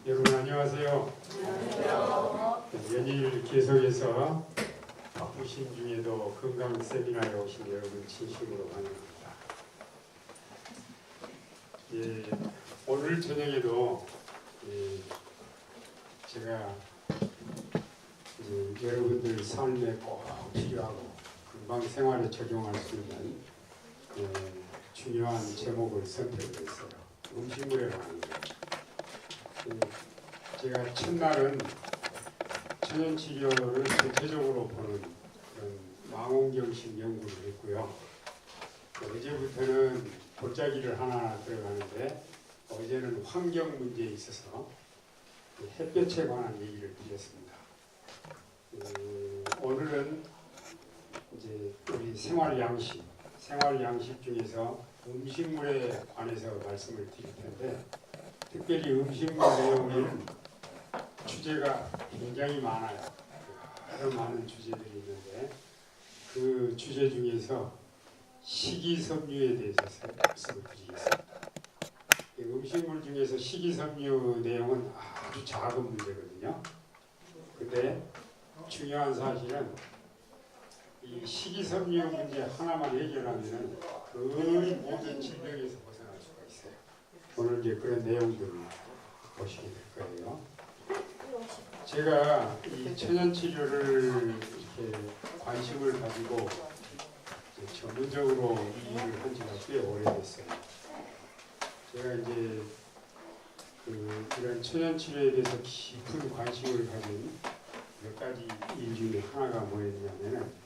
여러분 안녕하세요. 안녕하세요. 연일 계속해서 바쁘신 중에도 건강 세미나에 오신 여러분 진심으로 환영합니다. 예, 오늘 저녁에도 제가 이제 여러분들 삶에 꼭 필요하고 건강 생활에 적용할 수 있는 중요한 제목을 선택했어요. 음식물에 관한 거예요. 제가 첫날은 천연치료를 전체적으로 보는 그런 망원경식 연구를 했고요. 어제부터는 골짜기를 하나 들어가는데 어제는 환경 문제에 있어서 햇볕에 관한 얘기를 드렸습니다. 오늘은 이제 우리 생활 양식 중에서 음식물에 관해서 말씀을 드릴 텐데 특별히 음식물 내용에는 주제가 굉장히 많아요. 여러 많은 주제들이 있는데 그 주제 중에서 식이섬유에 대해서 말씀을 드리겠습니다. 음식물 중에서 식이섬유 내용은 아주 작은 문제거든요. 근데 중요한 사실은 이 식이섬유 문제 하나만 해결하면 거의 모든 질병에서 벗어날 수가 있어요. 오늘 이제 그런 내용들을 보시게 될 거예요. 제가 이 천연치료를 이렇게 관심을 가지고 전문적으로 이 일을 한 지가 꽤 오래됐어요. 제가 이제 이런 천연치료에 대해서 깊은 관심을 가진 몇 가지 일 중에 하나가 뭐였냐면은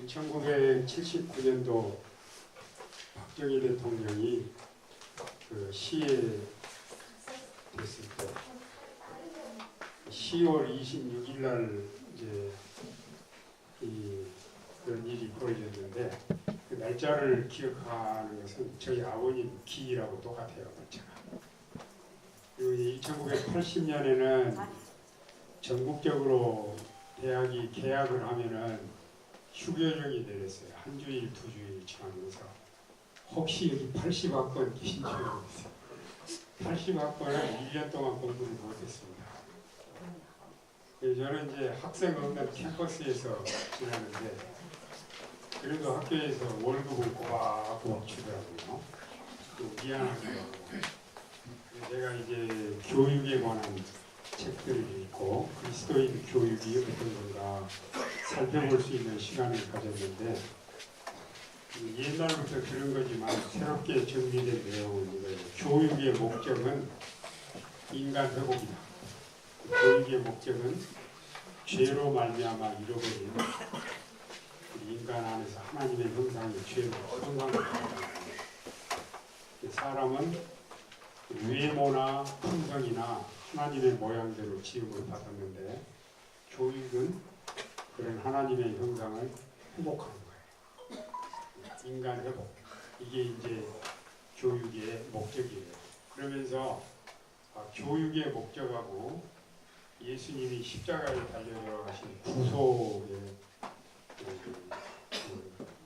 1979년도 박정희 대통령이 시해 됐을 때 10월 26일 날 이제 그런 일이 벌어졌는데 그 날짜를 기억하는 것은 저희 아버님 기일하고 똑같아요. 날짜가. 그리고 1980년에는 전국적으로 대학이 개학을 하면은 휴교령이 내렸어요. 한 주일, 두 주일 지나면서 혹시 여기 80학번 계신 줄 알았어요. 80학번은 1년 동안 공부를 못했습니다. 저는 이제 학생 없는 캠퍼스에서 지내는데 그래도 학교에서 월급을 꼬박꼬박 주더라고요. 미안하더라고요. 제가 이제 교육에 관한 책들을 읽고 그리스도인 교육이 어떤 건가 살펴볼 수 있는 시간을 가졌는데 옛날부터 들은 거지만 새롭게 정리된 내용은 이거예요. 교육의 목적은 인간 회복이다. 교육의 목적은 죄로 말미암아 잃어버린 인간 안에서 하나님의 형상의 죄로 형상을 사람은 외모나 품성이나 하나님의 모양대로 지음을 받았는데 교육은 그런 하나님의 형상을 회복하는 거예요. 인간 회복. 이게 이제 교육의 목적이에요. 그러면서 교육의 목적하고 예수님이 십자가에 달려 돌아가신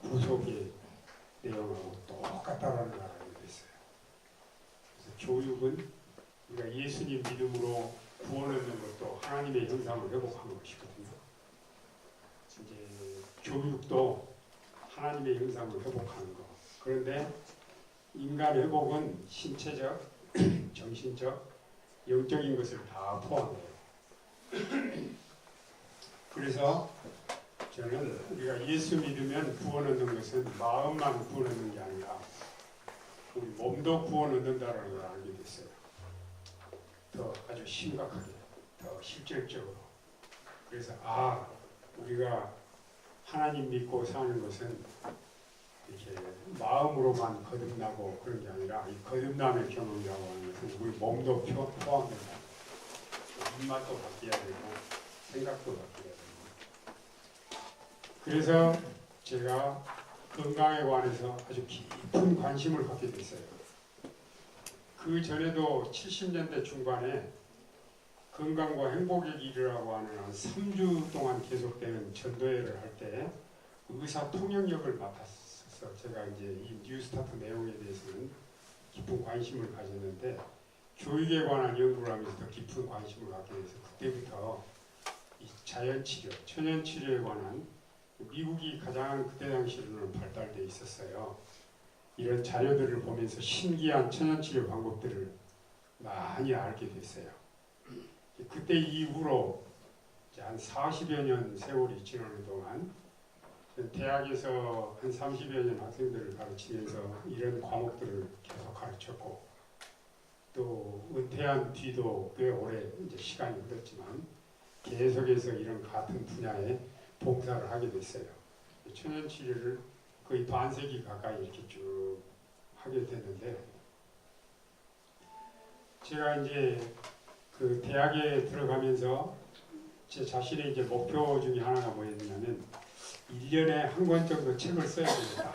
구속의 내용하고 똑같다라는 걸 알게 됐어요. 그래서 교육은 우리가 예수님 믿음으로 구원 얻는 것도 하나님의 형상을 회복하는 것이거든요. 이제 교육도 하나님의 형상을 회복하는 것. 그런데 인간 회복은 신체적, 정신적, 영적인 것을 다 포함해요. 그래서 저는 우리가 예수 믿으면 구원 얻는 것은 마음만 구원 얻는 게 아니라 우리 몸도 구원 얻는다는 걸 알게 됐어요. 더 아주 심각하게, 더 실질적으로. 그래서 우리가 하나님 믿고 사는 것은 이렇게 마음으로만 거듭나고 그런 게 아니라 이 거듭남의 경험이라고 하는 것은 우리 몸도 포함된다. 입맛도 바뀌어야 되고 생각도 바뀌어야 되고. 그래서 제가 건강에 관해서 아주 깊은 관심을 갖게 됐어요. 그 전에도 70년대 중반에 건강과 행복의 길이라고 하는 한 3주 동안 계속되는 전도회를 할 때 의사 통역역을 맡았어서 제가 이제 이 뉴스타트 내용에 대해서는 깊은 관심을 가졌는데 교육에 관한 연구를 하면서 더 깊은 관심을 갖게 돼서 그때부터 이 자연치료, 천연치료에 관한 미국이 가장 그때 당시로는 발달돼 있었어요. 이런 자료들을 보면서 신기한 천연치료 방법들을 많이 알게 됐어요. 그때 이후로 이제 한 40여 년 세월이 지나는 동안 대학에서 한 30여 년 학생들을 가르치면서 이런 과목들을 계속 가르쳤고 또 은퇴한 뒤도 꽤 오래 이제 시간이 흘렀지만 계속해서 이런 같은 분야에 봉사를 하게 됐어요. 천연치료를 거의 반세기 가까이 이렇게 쭉 하게 됐는데 제가 이제 그 대학에 들어가면서 제 자신의 이제 목표 중에 하나가 뭐였냐면 1년에 한 권 정도 책을 써야 된다.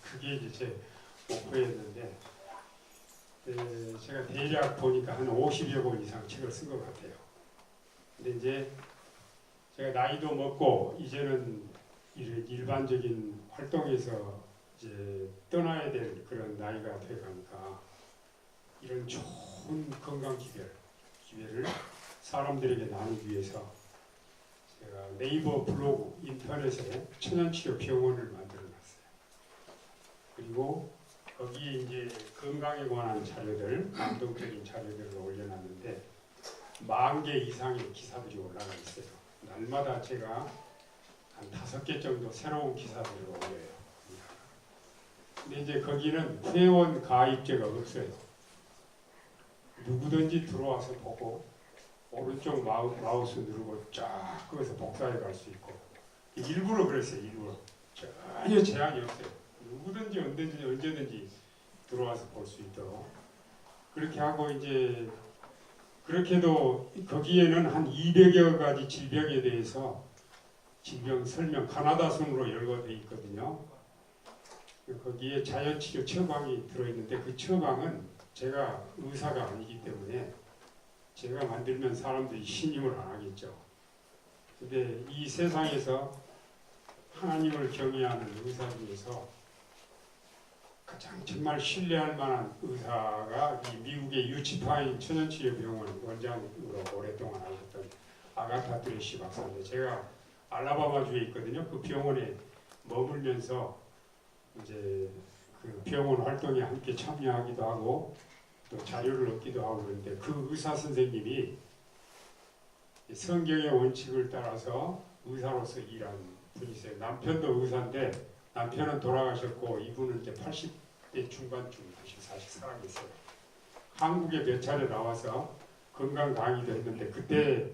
그게 이제 제 목표였는데 제가 대략 보니까 한 50여 권 이상 책을 쓴 것 같아요. 근데 이제 제가 나이도 먹고 이제는 일반적인 활동에서 이제 떠나야 될 그런 나이가 돼가니까 이런 좋은 건강 기회를 사람들에게 나누기 위해서 제가 네이버 블로그 인터넷에 천연치료 병원을 만들어놨어요. 그리고 거기에 이제 건강에 관한 자료들, 감동적인 자료들을 올려놨는데 10,000개 이상의 기사들이 올라가 있어요. 날마다 제가 한 5개 정도 새로운 기사들을 올려요. 근데 이제 거기는 회원 가입제가 없어요. 누구든지 들어와서 보고 오른쪽 마우스 누르고 쫙 거기서 복사해 갈 수 있고 일부러 그랬어요. 일부러 전혀 제한이 없어요. 누구든지 언제든지 들어와서 볼 수 있도록 그렇게 하고 이제 그렇게도 거기에는 한 200여 가지 질병에 대해서 질병 설명 가나다 순으로 열거되어 있거든요. 거기에 자연치료 처방이 들어있는데 그 처방은 제가 의사가 아니기 때문에 제가 만들면 사람들이 신임을 안 하겠죠. 근데 이 세상에서 하나님을 경외하는 의사 중에서 가장 정말 신뢰할 만한 의사가 이 미국의 유치파인 천연치료병원 원장으로 오랫동안 하셨던 아가타 드레시 박사인데 제가 알라바마주에 있거든요. 그 병원에 머물면서 이제 그 병원 활동에 함께 참여하기도 하고 또 자료를 얻기도 하고 그러는데 그 의사 선생님이 성경의 원칙을 따라서 의사로서 일하는 분이세요. 남편도 의사인데 남편은 돌아가셨고 이분은 이제 80대 중반쯤 사실 살아계세요. 한국에 몇 차례 나와서 건강 강의도 했는데 그때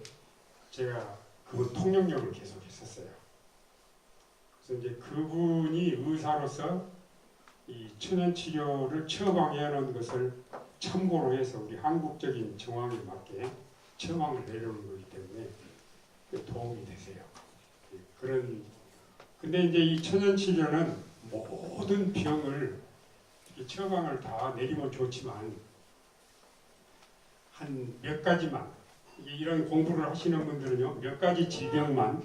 제가 그분 통역력을 계속 했었어요. 그래서 이제 그분이 의사로서 이 천연치료를 처방해 놓은 것을 참고로 해서 우리 한국적인 정황에 맞게 처방을 내려오는 거기 때문에 도움이 되세요. 근데 이제 이 천연치료는 모든 병을 처방을 다 내리면 좋지만 한 몇 가지만 이런 공부를 하시는 분들은요 몇 가지 질병만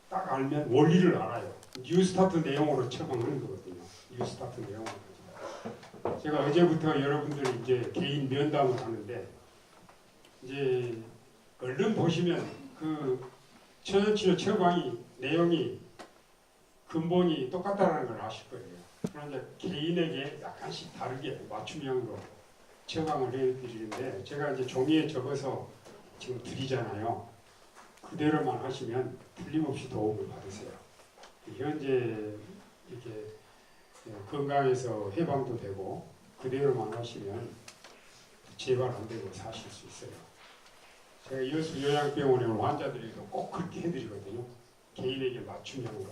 딱 알면 원리를 알아요. 뉴스타트 내용으로 처방하는 거거든요. 뉴스타트 내용으로. 제가 어제부터 여러분들이 이제 개인 면담을 하는데 이제 얼른 보시면 그 천연치료 처방이 내용이 근본이 똑같다는 걸 아실 거예요. 그런데 개인에게 약간씩 다르게 맞춤형으로 처방을 해드리는데 제가 이제 종이에 적어서 지금 드리잖아요. 그대로만 하시면 틀림없이 도움을 받으세요. 현재 이렇게 건강에서 해방도 되고 그대로만 하시면 재발 안 되고 사실 수 있어요. 제가 여수 요양병원에 온 환자들에게도 꼭 그렇게 해드리거든요. 개인에게 맞춤형으로.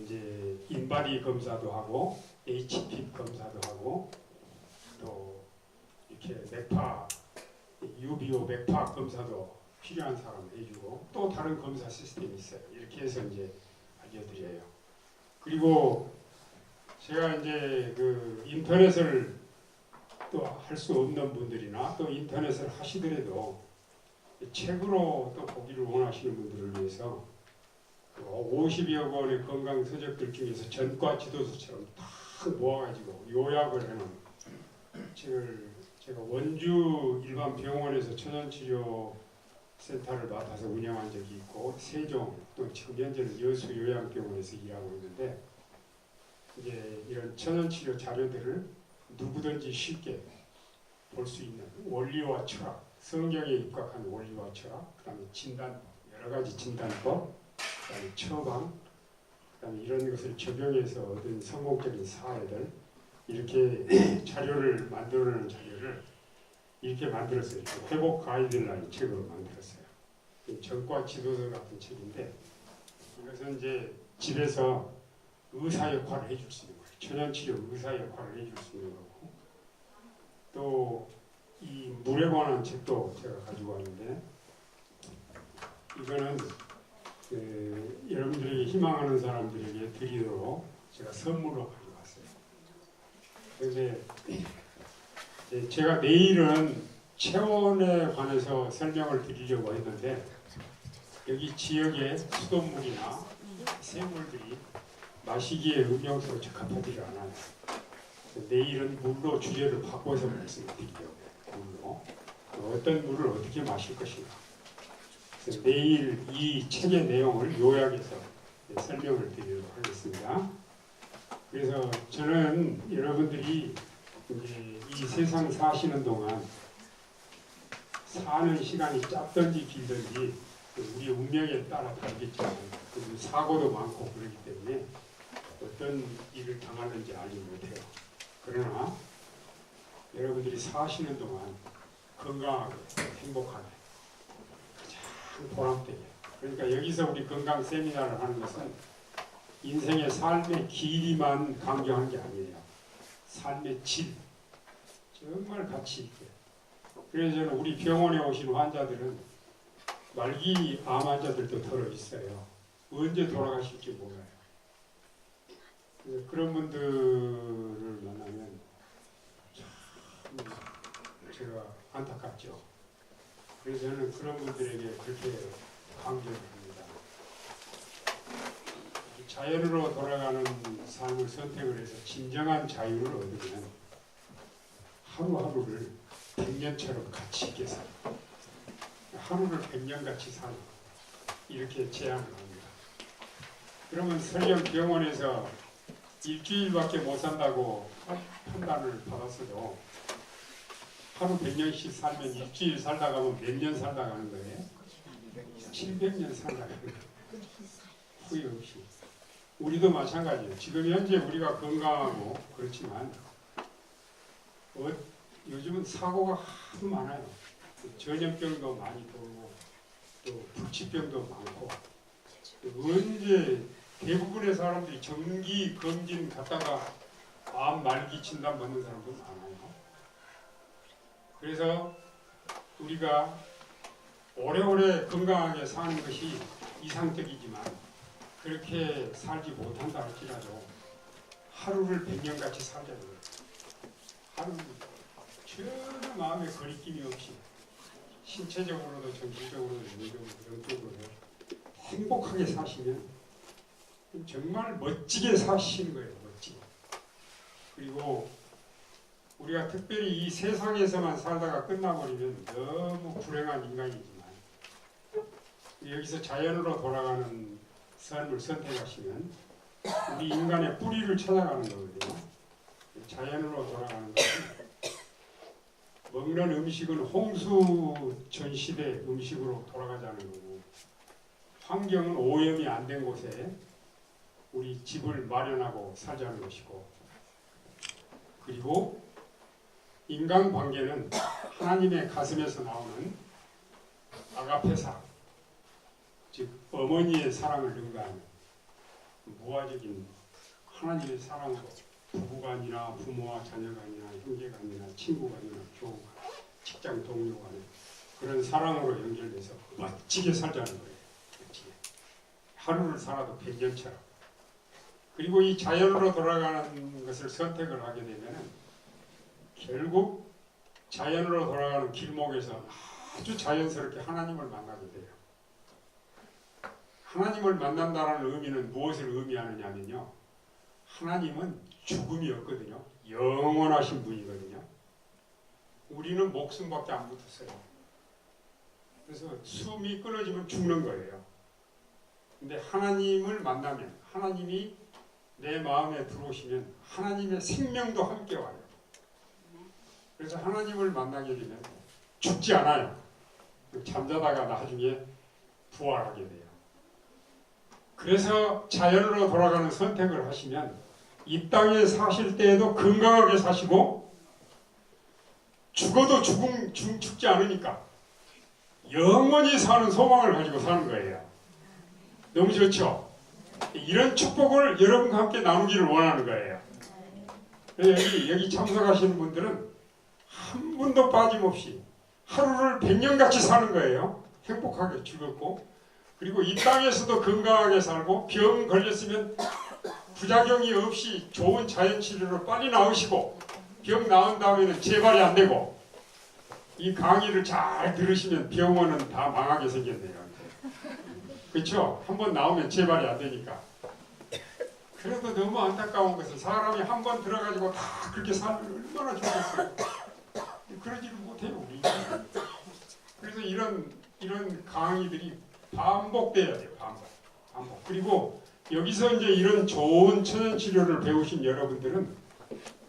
이제 인바디 검사도 하고 HP 검사도 하고 또 이렇게 맥파 UBO 맥파 검사도 필요한 사람 해주고 또 다른 검사 시스템이 있어요. 이렇게 해서 이제 알려드려요. 그리고 제가 이제 그 인터넷을 또 할 수 없는 분들이나 또 인터넷을 하시더라도 책으로 또 보기를 원하시는 분들을 위해서 50여 권의 건강 서적들 중에서 전과 지도서처럼 다 모아가지고 요약을 해놓은 제가 원주 일반 병원에서 천연치료 센터를 맡아서 운영한 적이 있고 세종 또 지금 현재는 여수 요양병원에서 일하고 있는데 이제 이런 천연치료 자료들을 누구든지 쉽게 볼 수 있는 원리와 철학, 성경에 입각한 원리와 철학, 그다음에 진단법, 여러 가지 진단법, 그다음에 처방, 그다음에 이런 것을 적용해서 얻은 성공적인 사례들 이렇게 자료를 만들어내는 자료를 이렇게 만들었어요. 회복 가이드라인 책으로 만들었어요. 전과 지도서 같은 책인데 이것은 이제 집에서 의사 역할을 해줄 수 있는 거예요. 천연치료 의사 역할을 해줄 수 있는 거고 또 이 물에 관한 책도 제가 가지고 왔는데 이거는 여러분들에게 희망하는 사람들에게 드리도록 제가 선물로 가지고 왔어요. 그런데 제가 내일은 체온에 관해서 설명을 드리려고 했는데 여기 지역의 수돗물이나 새물들이 마시기에 음용수로 적합하지 않아요. 내일은 물로 주제를 바꿔서 말씀드리려고 물로 어떤 물을 어떻게 마실 것인가. 그래서 내일 이 책의 내용을 요약해서 설명을 드리도록 하겠습니다. 그래서 저는 여러분들이 이제 이 세상 사시는 동안 사는 시간이 짧든지 길든지 우리의 운명에 따라 다르겠지만 사고도 많고 그렇기 때문에 어떤 일을 당하는지 알지 못해요. 그러나 여러분들이 사시는 동안 건강하게 행복하게 가장 보람되게 그러니까 여기서 우리 건강 세미나를 하는 것은 인생의 삶의 길이만 강조한 게 아니에요. 삶의 질 정말 가치 있게 그래서 저는 우리 병원에 오신 환자들은 말기 암 환자들도 들어 있어요. 언제 돌아가실지 몰라요. 그런 분들을 만나면 참 제가 안타깝죠. 그래서 저는 그런 분들에게 그렇게 강조를 합니다. 자연으로 돌아가는 삶을 선택을 해서 진정한 자유를 얻으면 하루하루를 100년처럼 가치 있게 살고 하루를 100년같이 살고 이렇게 제안을 합니다. 그러면 설령 병원에서 일주일밖에 못 산다고 판단을 받았어도 하루 100년씩 살면 일주일 살다 가면 몇 년 살다 가는 거예요? 700년 살다 가는 거예요. 후회 없이. 우리도 마찬가지예요. 지금 현재 우리가 건강하고 그렇지만 요즘은 사고가 하도 많아요. 전염병도 많이 돌고 또 불치병도 많고 언제 대부분의 사람들이 정기 검진 갔다가 암 말기 진단 받는 사람도 많아요. 그래서 우리가 오래오래 건강하게 사는 것이 이상적이지만 그렇게 살지 못한다 할지라도 하루를 100년같이 살자는 거예요. 하루를 전혀 마음에 거리낌이 없이 신체적으로도 정신적으로도 영적으로도 행복하게 사시면 정말 멋지게 사시는 거예요. 멋지게. 그리고 우리가 특별히 이 세상에서만 살다가 끝나버리면 너무 불행한 인간이지만 여기서 자연으로 돌아가는 삶을 선택하시면 우리 인간의 뿌리를 찾아가는 거거든요. 자연으로 돌아가는 것은 먹는 음식은 홍수전 시대 음식으로 돌아가자는 거고 환경은 오염이 안 된 곳에 우리 집을 마련하고 살자는 것이고 그리고 인간관계는 하나님의 가슴에서 나오는 아가페사 즉 어머니의 사랑을 능가하는 무화적인 하나님의 사랑으로 부부간이나 부모와 자녀간이나 형제간이나 친구간이나 교우간 직장 동료간에 그런 사랑으로 연결돼서 멋지게 살자는 거예요. 멋지게. 하루를 살아도 100년처럼. 그리고 이 자연으로 돌아가는 것을 선택을 하게 되면 결국 자연으로 돌아가는 길목에서 아주 자연스럽게 하나님을 만나게 돼요. 하나님을 만난다는 의미는 무엇을 의미하느냐면요. 하나님은 죽음이 없거든요. 영원하신 분이거든요. 우리는 목숨밖에 안 붙었어요. 그래서 숨이 끊어지면 죽는 거예요. 근데 하나님을 만나면, 하나님이 내 마음에 들어오시면 하나님의 생명도 함께 와요. 그래서 하나님을 만나게 되면 죽지 않아요. 잠자다가 나중에 부활하게 돼요. 그래서 자연으로 돌아가는 선택을 하시면 이 사실 때에도 건강하게 사시고 죽어도 죽지 않으니까 영원히 사는 소망을 가지고 사는 거예요. 너무 좋죠? 이런 축복을 여러분과 함께 나누기를 원하는 거예요. 여기 참석하시는 분들은 한 분도 빠짐없이 하루를 100년같이 사는 거예요. 행복하게 즐겁고, 그리고 이 땅에서도 건강하게 살고, 병 걸렸으면 부작용이 없이 좋은 자연치료로 빨리 나으시고, 병 나은 다음에는 재발이 안 되고. 이 강의를 잘 들으시면 병원은 다 망하게 생겼네요. 그렇죠? 한번 나오면 재발이 안 되니까. 그래도 너무 안타까운 것은 사람이 한 번 들어가지고 다 그렇게 살면 얼마나 좋겠어요. 그러지를 못해요, 우리. 그래서 이런 강의들이 반복돼야 돼요. 반복. 그리고 여기서 이제 이런 좋은 천연치료를 배우신 여러분들은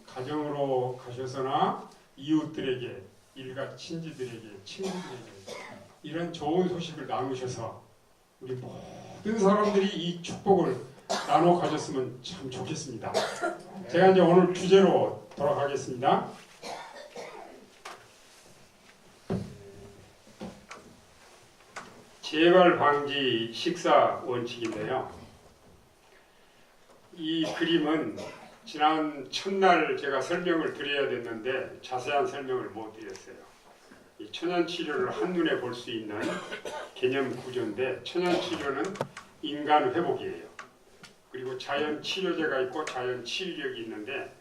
가정으로 가셔서나 이웃들에게, 일가 친지들에게, 친구들에게 이런 좋은 소식을 나누셔서 우리 모든 사람들이 이 축복을 나눠 가졌으면 참 좋겠습니다. 제가 이제 오늘 주제로 돌아가겠습니다. 재발 방지 식사 원칙인데요. 이 그림은 지난 첫날 제가 설명을 드려야 됐는데 자세한 설명을 못 드렸어요. 이 천연치료를 한눈에 볼 수 있는 개념 구조인데, 천연치료는 인간 회복이에요. 그리고 자연치료제가 있고 자연치유력이 있는데,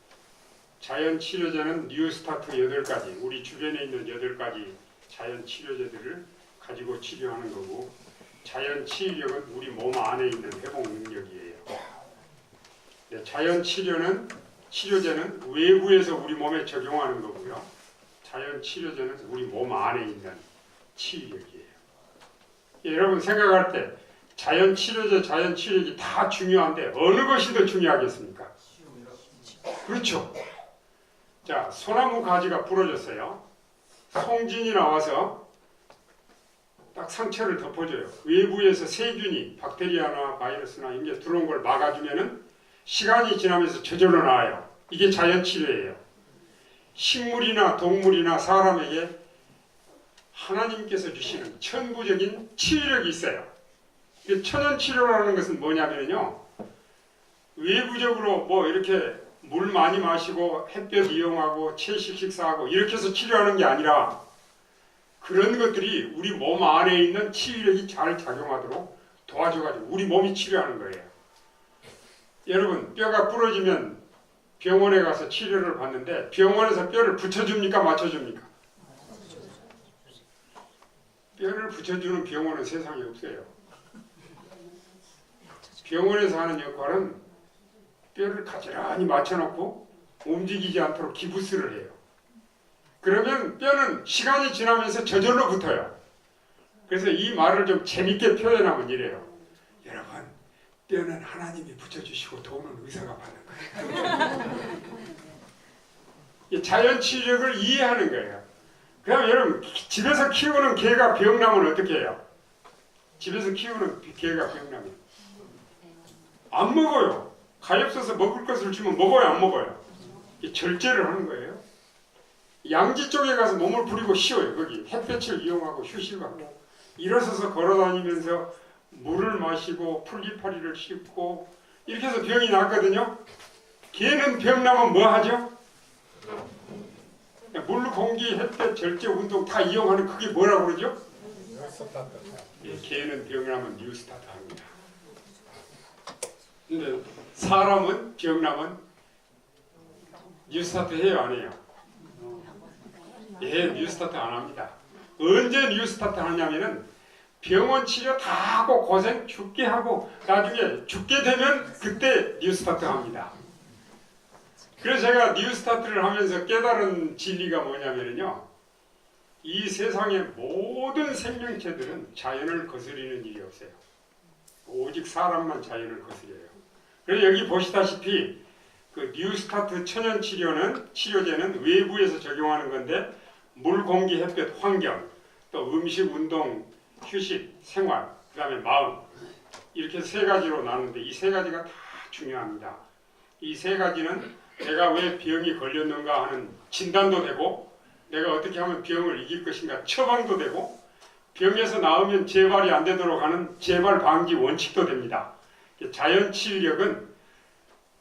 자연치료제는 뉴스타트 8가지, 우리 주변에 있는 8가지 자연치료제들을 가지고 치료하는 거고, 자연치유력은 우리 몸 안에 있는 회복 능력이에요. 네, 자연치료제는 외부에서 우리 몸에 적용하는 거고요. 자연치료제는 우리 몸 안에 있는 치유력이에요. 여러분 생각할 때 자연치료제, 자연치유력이 다 중요한데 어느 것이 더 중요하겠습니까? 그렇죠. 자, 소나무 가지가 부러졌어요. 송진이 나와서 딱 상처를 덮어줘요. 외부에서 세균이, 박테리아나 바이러스나 이런 게 들어온 걸 막아주면은 시간이 지나면서 저절로 나아요. 이게 자연치료예요. 식물이나 동물이나 사람에게 하나님께서 주시는 천부적인 치유력이 있어요. 천연치료라는 것은 뭐냐면요, 외부적으로 뭐 이렇게 물 많이 마시고 햇볕 이용하고 채식 식사하고 이렇게 해서 치료하는 게 아니라, 그런 것들이 우리 몸 안에 있는 치유력이 잘 작용하도록 도와줘가지고 우리 몸이 치료하는 거예요. 여러분, 뼈가 부러지면 병원에 가서 치료를 받는데 병원에서 뼈를 붙여줍니까? 맞춰줍니까? 뼈를 붙여주는 병원은 세상에 없어요. 병원에서 하는 역할은 뼈를 가지런히 맞춰놓고 움직이지 않도록 기부스를 해요. 그러면 뼈는 시간이 지나면서 저절로 붙어요. 그래서 이 말을 좀 재밌게 표현하면 이래요. 여러분, 뼈는 하나님이 붙여주시고 돈은 의사가 받는 거예요. 자연치유력을 이해하는 거예요. 그럼 여러분, 집에서 키우는 개가 병나면 어떻게 해요? 집에서 키우는 개가 병나면 안 먹어요. 가엾어서 먹을 것을 주면 먹어요, 안 먹어요? 절제를 하는 거예요. 양지 쪽에 가서 몸을 부리고 쉬어요. 거기 햇볕을 이용하고 휴식하고 일어서서 걸어다니면서 물을 마시고 풀리파리를 씹고 이렇게 해서 병이 낫거든요. 개는 병 나면 뭐 하죠? 물, 공기, 햇볕, 절제, 운동 다 이용하는, 그게 뭐라고 그러죠? 예, 개는 병 나면 뉴스타트 합니다. 근데 사람은 병 나면 뉴스타트 해요, 안 해요? 예, 뉴스타트 안 합니다. 언제 뉴스타트 하냐면은 병원 치료 다 하고 고생 죽게 하고 나중에 죽게 되면 그때 뉴스타트 합니다. 그래서 제가 뉴스타트를 하면서 깨달은 진리가 뭐냐면요, 이 세상의 모든 생명체들은 자연을 거스리는 일이 없어요. 오직 사람만 자연을 거스려요. 그래서 여기 보시다시피 그 뉴스타트 치료제는 외부에서 적용하는 건데 물, 공기, 햇볕, 환경, 또 음식, 운동, 휴식, 생활, 그 다음에 마음, 이렇게 세 가지로 나누는데 이 세 가지가 다 중요합니다. 이 세 가지는 내가 왜 병이 걸렸는가 하는 진단도 되고, 내가 어떻게 하면 병을 이길 것인가 처방도 되고, 병에서 나오면 재발이 안 되도록 하는 재발 방지 원칙도 됩니다. 자연치유력은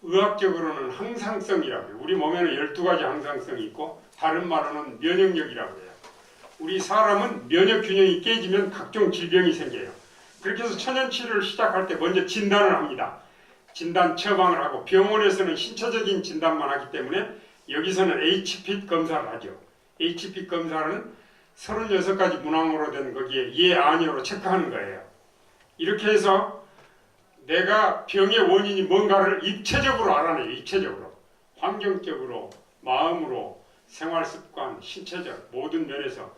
의학적으로는 항상성이라고 해요. 우리 몸에는 12가지 항상성이 있고 다른 말로는 면역력이라고 해요. 우리 사람은 면역균형이 깨지면 각종 질병이 생겨요. 그렇게 해서 천연치료를 시작할 때 먼저 진단을 합니다. 진단 처방을 하고 병원에서는 신체적인 진단만 하기 때문에 여기서는 HPIT 검사를 하죠. HPIT 검사는 36가지 문항으로 된 거기에 예, 아니오로 체크하는 거예요. 이렇게 해서 내가 병의 원인이 뭔가를 입체적으로 알아내요. 입체적으로. 환경적으로, 마음으로, 생활습관, 신체적 모든 면에서.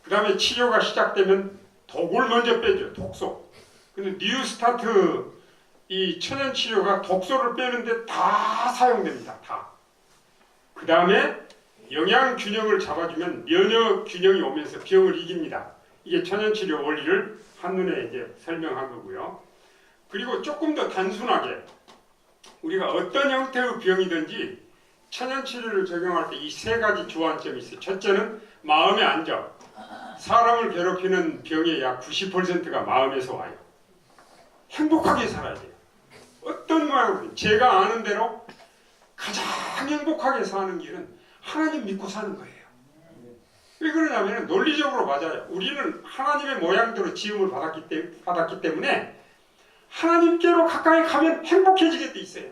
그 다음에 치료가 시작되면 독을 먼저 빼죠. 독소. 근데 뉴스타트 이 천연치료가 독소를 빼는데 다 사용됩니다. 다. 그 다음에 영양균형을 잡아주면 면역균형이 오면서 병을 이깁니다. 이게 천연치료 원리를 한눈에 이제 설명한 거고요. 그리고 조금 더 단순하게 우리가 어떤 형태의 병이든지 천연치료를 적용할 때 이 세 가지 주안점이 있어요. 첫째는 마음의 안정. 사람을 괴롭히는 병의 약 90%가 마음에서 와요. 행복하게 살아야 돼요. 어떤 모양으로든 제가 아는 대로 가장 행복하게 사는 길은 하나님 믿고 사는 거예요. 왜 그러냐면 논리적으로 맞아요. 우리는 하나님의 모양대로 지음을 받았기 때문에 하나님께로 가까이 가면 행복해지게 돼 있어요.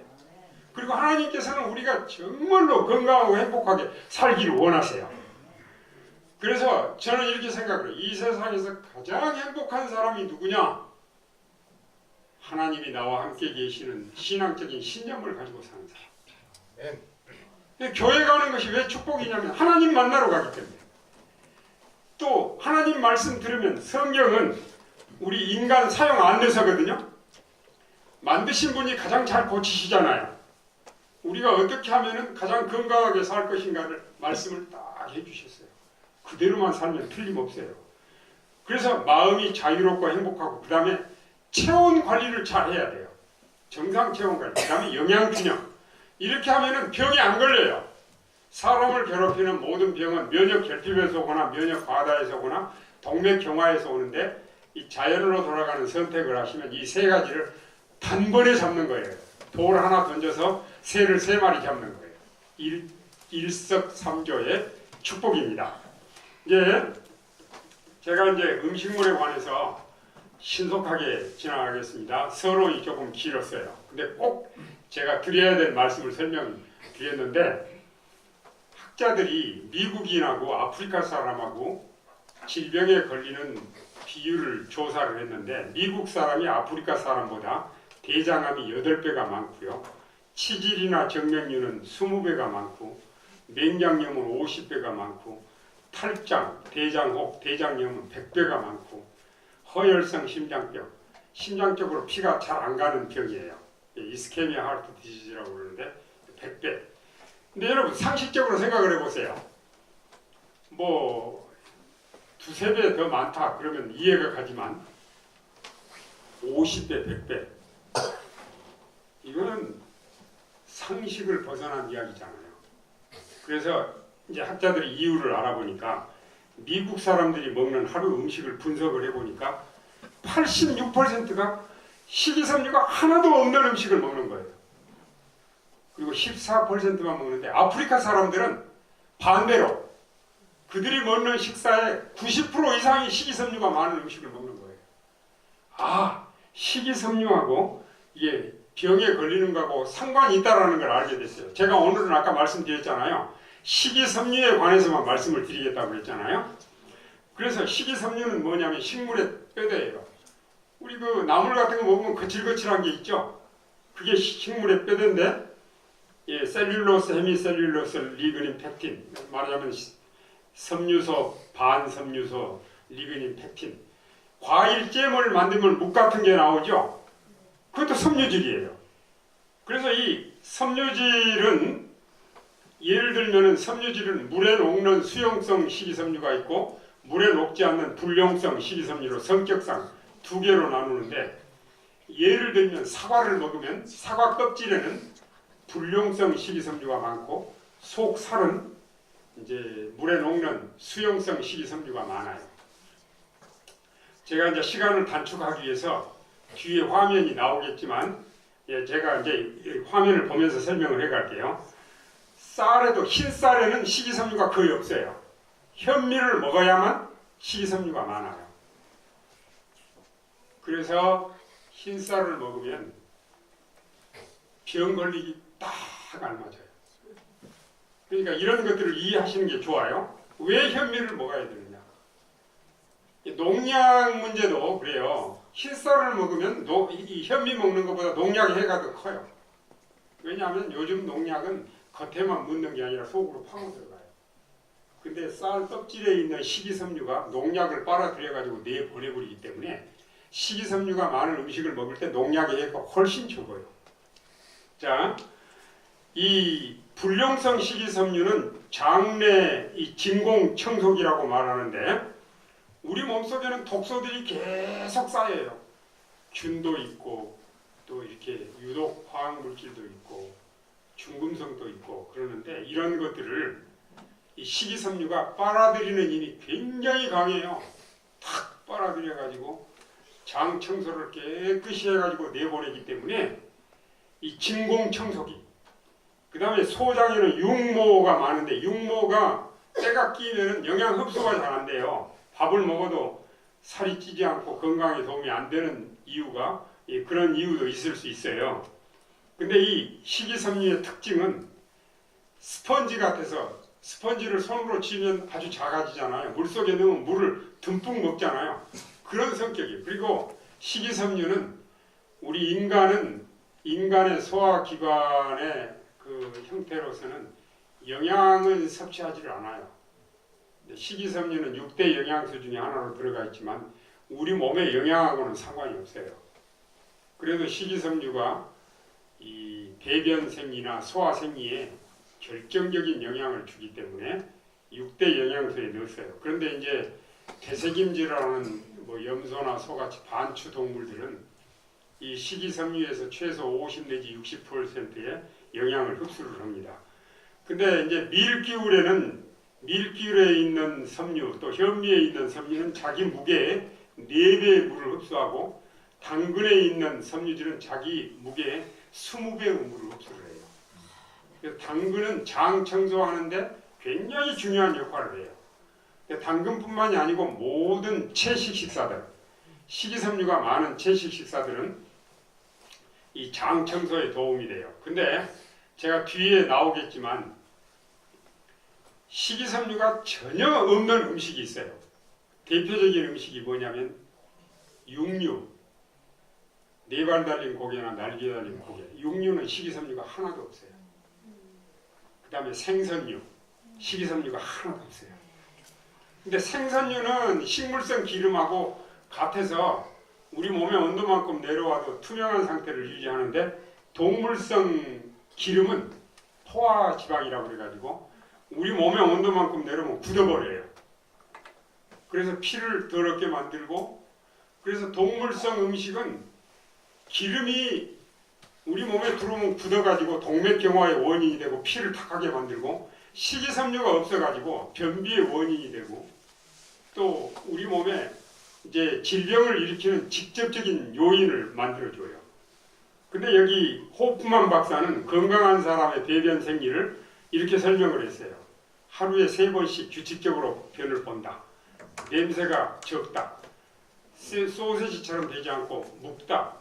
그리고 하나님께서는 우리가 정말로 건강하고 행복하게 살기를 원하세요. 그래서 저는 이렇게 생각해요. 이 세상에서 가장 행복한 사람이 누구냐? 하나님이 나와 함께 계시는 신앙적인 신념을 가지고 사는 사람. 교회 가는 것이 왜 축복이냐면 하나님 만나러 가기 때문에. 또 하나님 말씀 들으면 성경은 우리 인간 사용 안내서거든요. 만드신 분이 가장 잘 고치시잖아요. 우리가 어떻게 하면 가장 건강하게 살 것인가를 말씀을 딱 해주셨어요. 그대로만 살면 틀림없어요. 그래서 마음이 자유롭고 행복하고 그 다음에 체온 관리를 잘 해야 돼요. 정상 체온 관리, 그 다음에 영양균형. 이렇게 하면 병이 안 걸려요. 사람을 괴롭히는 모든 병은 면역 결핍에서 오거나 면역 과다에서 오거나 동맥 경화에서 오는데 이 자연으로 돌아가는 선택을 하시면 이 세 가지를 단번에 잡는 거예요. 돌 하나 던져서 새를 3마리 잡는 거예요. 일석삼조의 축복입니다. 이제 제가 이제 음식물에 관해서 신속하게 지나가겠습니다. 서론이 조금 길었어요. 근데 꼭 제가 드려야 될 말씀을 설명드렸는데 학자들이 미국인하고 아프리카 사람하고 질병에 걸리는 비율을 조사를 했는데 미국 사람이 아프리카 사람보다 대장암이 8배가 많고요. 치질이나 정맥류는 20배가 많고 맹장염은 50배가 많고 탈장, 대장혹, 대장염은 100배가 많고 허혈성 심장병, 심장적으로 피가 잘 안 가는 병이에요. 이스케미아 하르트 디지즈라고 그러는데 100배. 근데 여러분 상식적으로 생각을 해보세요. 뭐 2~3배 더 많다 그러면 이해가 가지만 50배, 100배 이거는 상식을 벗어난 이야기잖아요. 그래서 이제 학자들이 이유를 알아보니까 미국 사람들이 먹는 하루 음식을 분석을 해보니까 86%가 식이섬유가 하나도 없는 음식을 먹는 거예요. 그리고 14%만 먹는데 아프리카 사람들은 반대로 그들이 먹는 식사의 90% 이상이 식이섬유가 많은 음식을 먹는 거예요. 아, 식이섬유하고 이게 병에 걸리는 거하고 상관이 있다는 걸 알게 됐어요. 제가 오늘은 아까 말씀드렸잖아요. 식이섬유에 관해서만 말씀을 드리겠다고 했잖아요. 그래서 식이섬유는 뭐냐면 식물의 뼈대예요. 우리 그 나물 같은 거 먹으면 거칠거칠한 게 있죠. 그게 식물의 뼈대인데 셀룰로스, 헤미셀룰로스, 리그닌, 펙틴 말하자면 섬유소, 반섬유소, 리그닌, 펙틴. 과일잼을 만들면 묵 같은 게 나오죠. 그것도 섬유질이에요. 그래서 이 섬유질은 예를 들면 섬유질은 물에 녹는 수용성 식이섬유가 있고 물에 녹지 않는 불溶성 식이섬유로 성격상 두 개로 나누는데, 예를 들면 사과를 먹으면 사과 껍질에는 불溶성 식이섬유가 많고 속 살은 이제 물에 녹는 수용성 식이섬유가 많아요. 제가 이제 시간을 단축하기 위해서 뒤에 화면이 나오겠지만, 제가 이제 화면을 보면서 설명을 해갈게요. 쌀에도 흰 쌀에는 식이섬유가 거의 없어요. 현미를 먹어야만 식이섬유가 많아요. 그래서 흰 쌀을 먹으면 병 걸리기 딱 알맞아요. 그러니까 이런 것들을 이해하시는 게 좋아요. 왜 현미를 먹어야 되느냐? 농약 문제도 그래요. 흰쌀을 먹으면 이 현미 먹는 것보다 농약의 해가 더 커요. 왜냐하면 요즘 농약은 겉에만 묻는 게 아니라 속으로 파고 들어가요. 근데 쌀 껍질에 있는 식이섬유가 농약을 빨아들여가지고 내보내버리기 때문에 식이섬유가 많은 음식을 먹을 때 농약의 해가 훨씬 적어요. 자, 이 불溶성 식이섬유는 장내 이 진공청소기라고 말하는데, 우리 몸속에는 독소들이 계속 쌓여요. 균도 있고 또 이렇게 유독 화학물질도 있고 중금속도 있고 그러는데, 이런 것들을 이 식이섬유가 빨아들이는 힘이 굉장히 강해요. 탁 빨아들여 가지고 장 청소를 깨끗이 해가지고 내보내기 때문에 이 진공청소기, 그 다음에 소장에는 육모가 많은데 육모가 때가 끼면 영양 흡수가 잘 안 돼요. 밥을 먹어도 살이 찌지 않고 건강에 도움이 안 되는 이유가, 그런 이유도 있을 수 있어요. 근데 이 식이섬유의 특징은 스펀지 같아서, 스펀지를 손으로 치면 아주 작아지잖아요. 물속에 넣으면 물을 듬뿍 먹잖아요. 그런 성격이에요. 그리고 식이섬유는 우리 인간의 소화기관의 그 형태로서는 영양은 섭취하지를 않아요. 식이섬유는 6대 영양소 중에 하나로 들어가 있지만 우리 몸의 영양하고는 상관이 없어요. 그래도 식이섬유가 이 배변 생리나 소화 생리에 결정적인 영향을 주기 때문에 6대 영양소에 넣었어요. 그런데 이제 대세김질하는 뭐 염소나 소같이 반추 동물들은 이 식이섬유에서 최소 50 내지 60%의 영양을 흡수를 합니다. 근데 이제 밀기울에 있는 섬유, 또 현미에 있는 섬유는 자기 무게의 4배의 물을 흡수하고, 당근에 있는 섬유질은 자기 무게의 20배의 물을 흡수를 해요. 그래서 당근은 장 청소하는데 굉장히 중요한 역할을 해요. 당근뿐만이 아니고 모든 채식 식사들, 식이섬유가 많은 채식 식사들은 이 장 청소에 도움이 돼요. 근데 제가 뒤에 나오겠지만 식이섬유가 전혀 없는 음식이 있어요. 대표적인 음식이 뭐냐면 육류, 4발 달린 고개나 날개 달린 고개. 육류는 식이섬유가 하나도 없어요. 그 다음에 생선류, 식이섬유가 하나도 없어요. 근데 생선류는 식물성 기름하고 같아서 우리 몸의 온도만큼 내려와도 투명한 상태를 유지하는데, 동물성 기름은 포화지방이라고 그래가지고 우리 몸의 온도만큼 내려오면 굳어버려요. 그래서 피를 더럽게 만들고, 그래서 동물성 음식은 기름이 우리 몸에 들어오면 굳어가지고 동맥경화의 원인이 되고 피를 탁하게 만들고, 식이섬유가 없어가지고 변비의 원인이 되고, 또 우리 몸에 이제 질병을 일으키는 직접적인 요인을 만들어줘요. 근데 여기 호프만 박사는 건강한 사람의 배변 생리를 이렇게 설명을 했어요. 하루에 3번씩 규칙적으로 변을 본다. 냄새가 적다. 소세지처럼 되지 않고 묵다.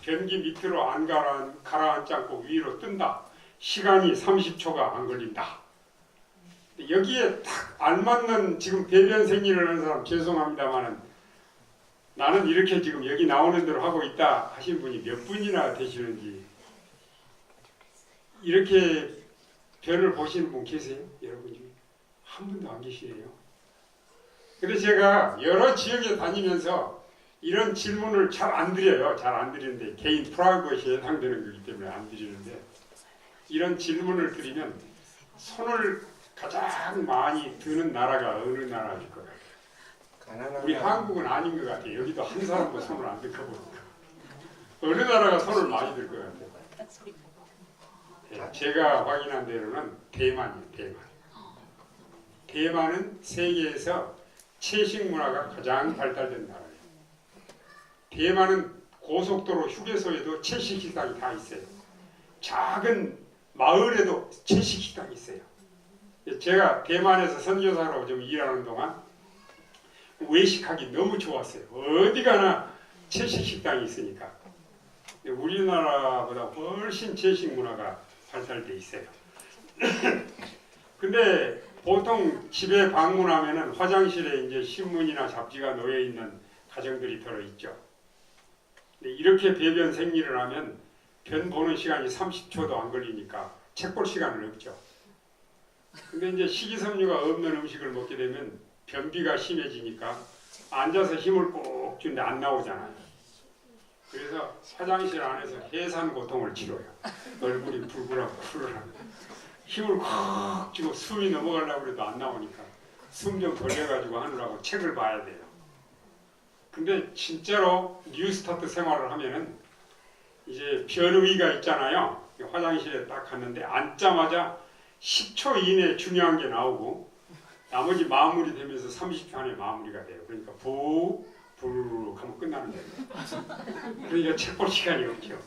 변기 밑으로 안 가라앉지 않고 위로 뜬다. 시간이 30초가 안 걸린다. 여기에 딱 알맞는 지금 배변 생리를 하는 사람 죄송합니다만은, 나는 이렇게 지금 여기 나오는 대로 하고 있다 하신 분이 몇 분이나 되시는지, 이렇게 변을 보시는 분 계세요? 여러분 중에 한 분도 안 계시네요. 근데 제가 여러 지역에 다니면서 이런 질문을 잘 안 드려요. 잘 안 드리는데 개인 프라이버시에 해당되는 거기 때문에 안 드리는데 이런 질문을 드리면 손을 가장 많이 드는 나라가 어느 나라일 것 같아요? 우리 한국은 아닌 것 같아요. 여기도 한 사람도 손을 안 들까 보니까. 어느 나라가 손을 많이 들 것 같아요? 네, 제가 확인한 대로는 대만이에요. 대만. 대만은 세계에서 채식 문화가 가장 발달된 나라예요. 대만은 고속도로 휴게소에도 채식 식당이 다 있어요. 작은 마을에도 채식 식당이 있어요. 제가 대만에서 선교사로 좀 일하는 동안 외식하기 너무 좋았어요. 어디 가나 채식 식당이 있으니까. 우리나라보다 훨씬 채식 문화가 발달돼 있어요. 근데 보통 집에 방문하면은 화장실에 이제 신문이나 잡지가 놓여 있는 가정들이 들어 있죠. 이렇게 배변 생리를 하면 변 보는 시간이 30초도 안 걸리니까 책 볼 시간은 없죠. 근데 이제 식이섬유가 없는 음식을 먹게 되면 변비가 심해지니까 앉아서 힘을 꼭 주는데 안 나오잖아요. 그래서 화장실 안에서 해산 고통을 치러요. 얼굴이 불그라고 힘을 콕 쥐고 숨이 넘어가려고 해도 안 나오니까 숨 좀 돌려가지고 하느라고 책을 봐야 돼요. 근데 진짜로 뉴스타트 생활을 하면은 이제 변의가 있잖아요. 화장실에 딱 갔는데 앉자마자 10초 이내에 중요한 게 나오고 나머지 마무리 되면서 30초 안에 마무리가 돼요. 그러니까 부르르 하면 끝나는 거예요. 그러니까 책 볼 시간이 없죠.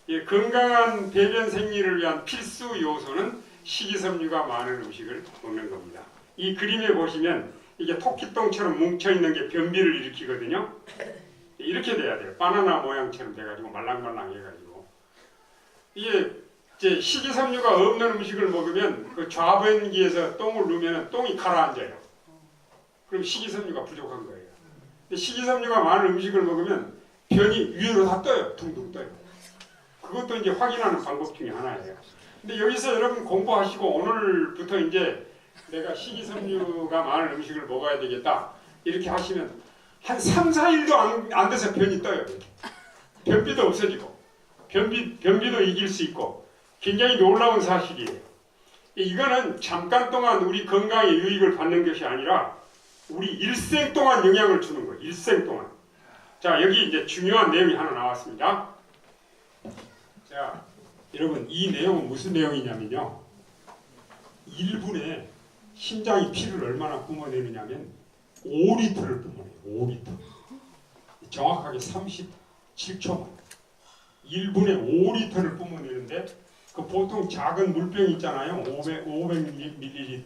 예, 건강한 배변 생리를 위한 필수 요소는 식이섬유가 많은 음식을 먹는 겁니다. 이 그림에 보시면 이게 토끼똥처럼 뭉쳐있는 게 변비를 일으키거든요. 이렇게 돼야 돼요. 바나나 모양처럼 돼가지고 말랑말랑 해가지고. 이게 이제 식이섬유가 없는 음식을 먹으면 그 좌변기에서 똥을 누면 똥이 가라앉아요. 그럼 식이섬유가 부족한 거예요. 근데 식이섬유가 많은 음식을 먹으면 변이 위로 다 떠요. 둥둥 떠요. 그것도 이제 확인하는 방법 중에 하나예요. 근데 여기서 여러분 공부하시고 오늘부터 이제 내가 식이섬유가 많은 음식을 먹어야 되겠다 이렇게 하시면 한 3, 4일도 안 돼서 변이 떠요. 변비도 없어지고 변비도 이길 수 있고 굉장히 놀라운 사실이에요. 이거는 잠깐 동안 우리 건강에 유익을 받는 것이 아니라 우리 일생 동안 영향을 주는 거예요. 일생 동안. 자, 여기 이제 중요한 내용이 하나 나왔습니다. 자, 여러분 이 내용은 무슨 내용이냐면요. 1분에 심장이 피를 얼마나 뿜어내느냐면 5리터를 뿜어내요. 5리터. 정확하게 37초만. 1분에 5리터를 뿜어내는데 그 보통 작은 물병 있잖아요. 500ml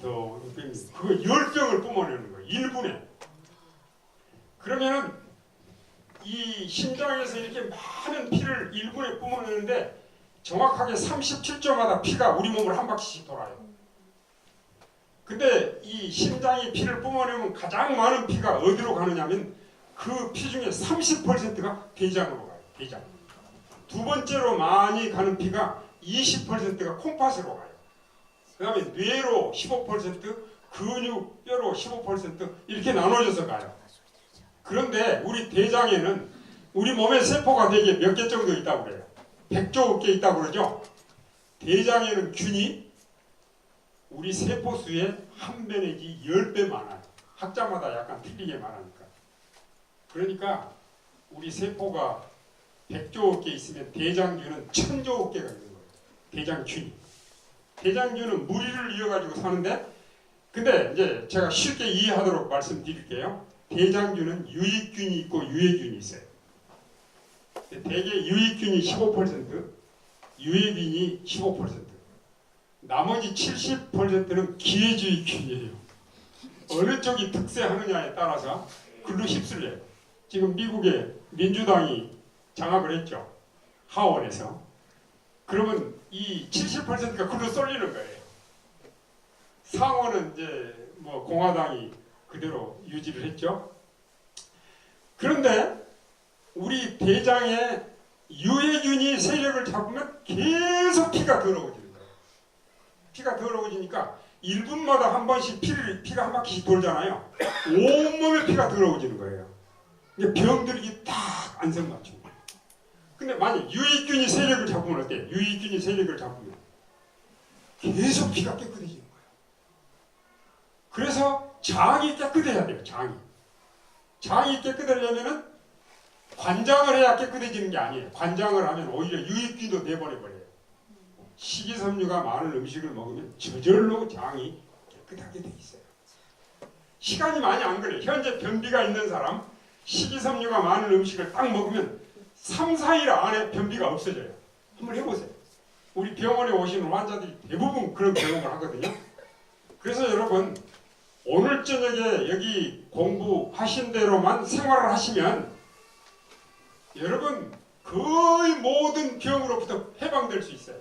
그거 10병을 뿜어내는 거예요. 1분에. 그러면은 이 심장에서 이렇게 많은 피를 1분에 뿜어내는데 정확하게 37초마다 피가 우리 몸을 한 바퀴씩 돌아요. 근데 이 심장이 피를 뿜어내면 가장 많은 피가 어디로 가느냐면 그 피 중에 30%가 대장으로 가요. 대장. 두 번째로 많이 가는 피가 20%가 콩팥으로 가요. 그 다음에 뇌로 15%, 근육, 뼈로 15% 이렇게 나눠져서 가요. 그런데 우리 대장에는 우리 몸의 세포가 되게 몇 개 정도 있다고 그래요. 100조 개 있다고 그러죠. 대장에는 균이 우리 세포 수의 1배 내지 10배 많아요. 학자마다 약간 틀리게 말하니까. 그러니까 우리 세포가 100조 개 있으면 대장균은 1000조 개가 있는 거예요. 대장균이. 대장균은 무리를 이어가지고 사는데 근데 이제 제가 쉽게 이해하도록 말씀드릴게요. 대장균은 유익균이 있고 유해균이 있어요. 대개 유익균이 15%, 유해균이 15%. 나머지 70%는 기회주의균이에요. 어느 쪽이 득세하느냐에 따라서 글로 휩쓸려요. 지금 미국에 민주당이 장악을 했죠. 하원에서. 그러면 이 70%가 글로 쏠리는 거예요. 상원은 이제 뭐 공화당이 그대로 유지를 했죠. 그런데 우리 대장에 유해균이 세력을 잡으면 계속 피가 더러워지는 거예요. 피가 더러워지니까 1분마다 한 번씩 피가 한 바퀴씩 돌잖아요. 온몸에 피가 들어오지는 거예요. 이게 병들기 딱 안성맞춤. 근데 만약 유익균이 세력을 잡으면 어때요? 유익균이 세력을 잡으면 계속 피가 깨끗해지는 거예요. 그래서 장이 깨끗해야 돼요. 장이 깨끗하려면은 관장을 해야 깨끗해지는 게 아니에요. 관장을 하면 오히려 유익균도 내보내버려요. 식이섬유가 많은 음식을 먹으면 저절로 장이 깨끗하게 돼 있어요. 시간이 많이 안 걸려요. 현재 변비가 있는 사람 식이섬유가 많은 음식을 딱 먹으면 3, 4일 안에 변비가 없어져요. 한번 해보세요. 우리 병원에 오시는 환자들이 대부분 그런 경험을 하거든요. 그래서 여러분 오늘 저녁에 여기 공부하신 대로만 생활을 하시면 여러분 거의 모든 병으로부터 해방될 수 있어요.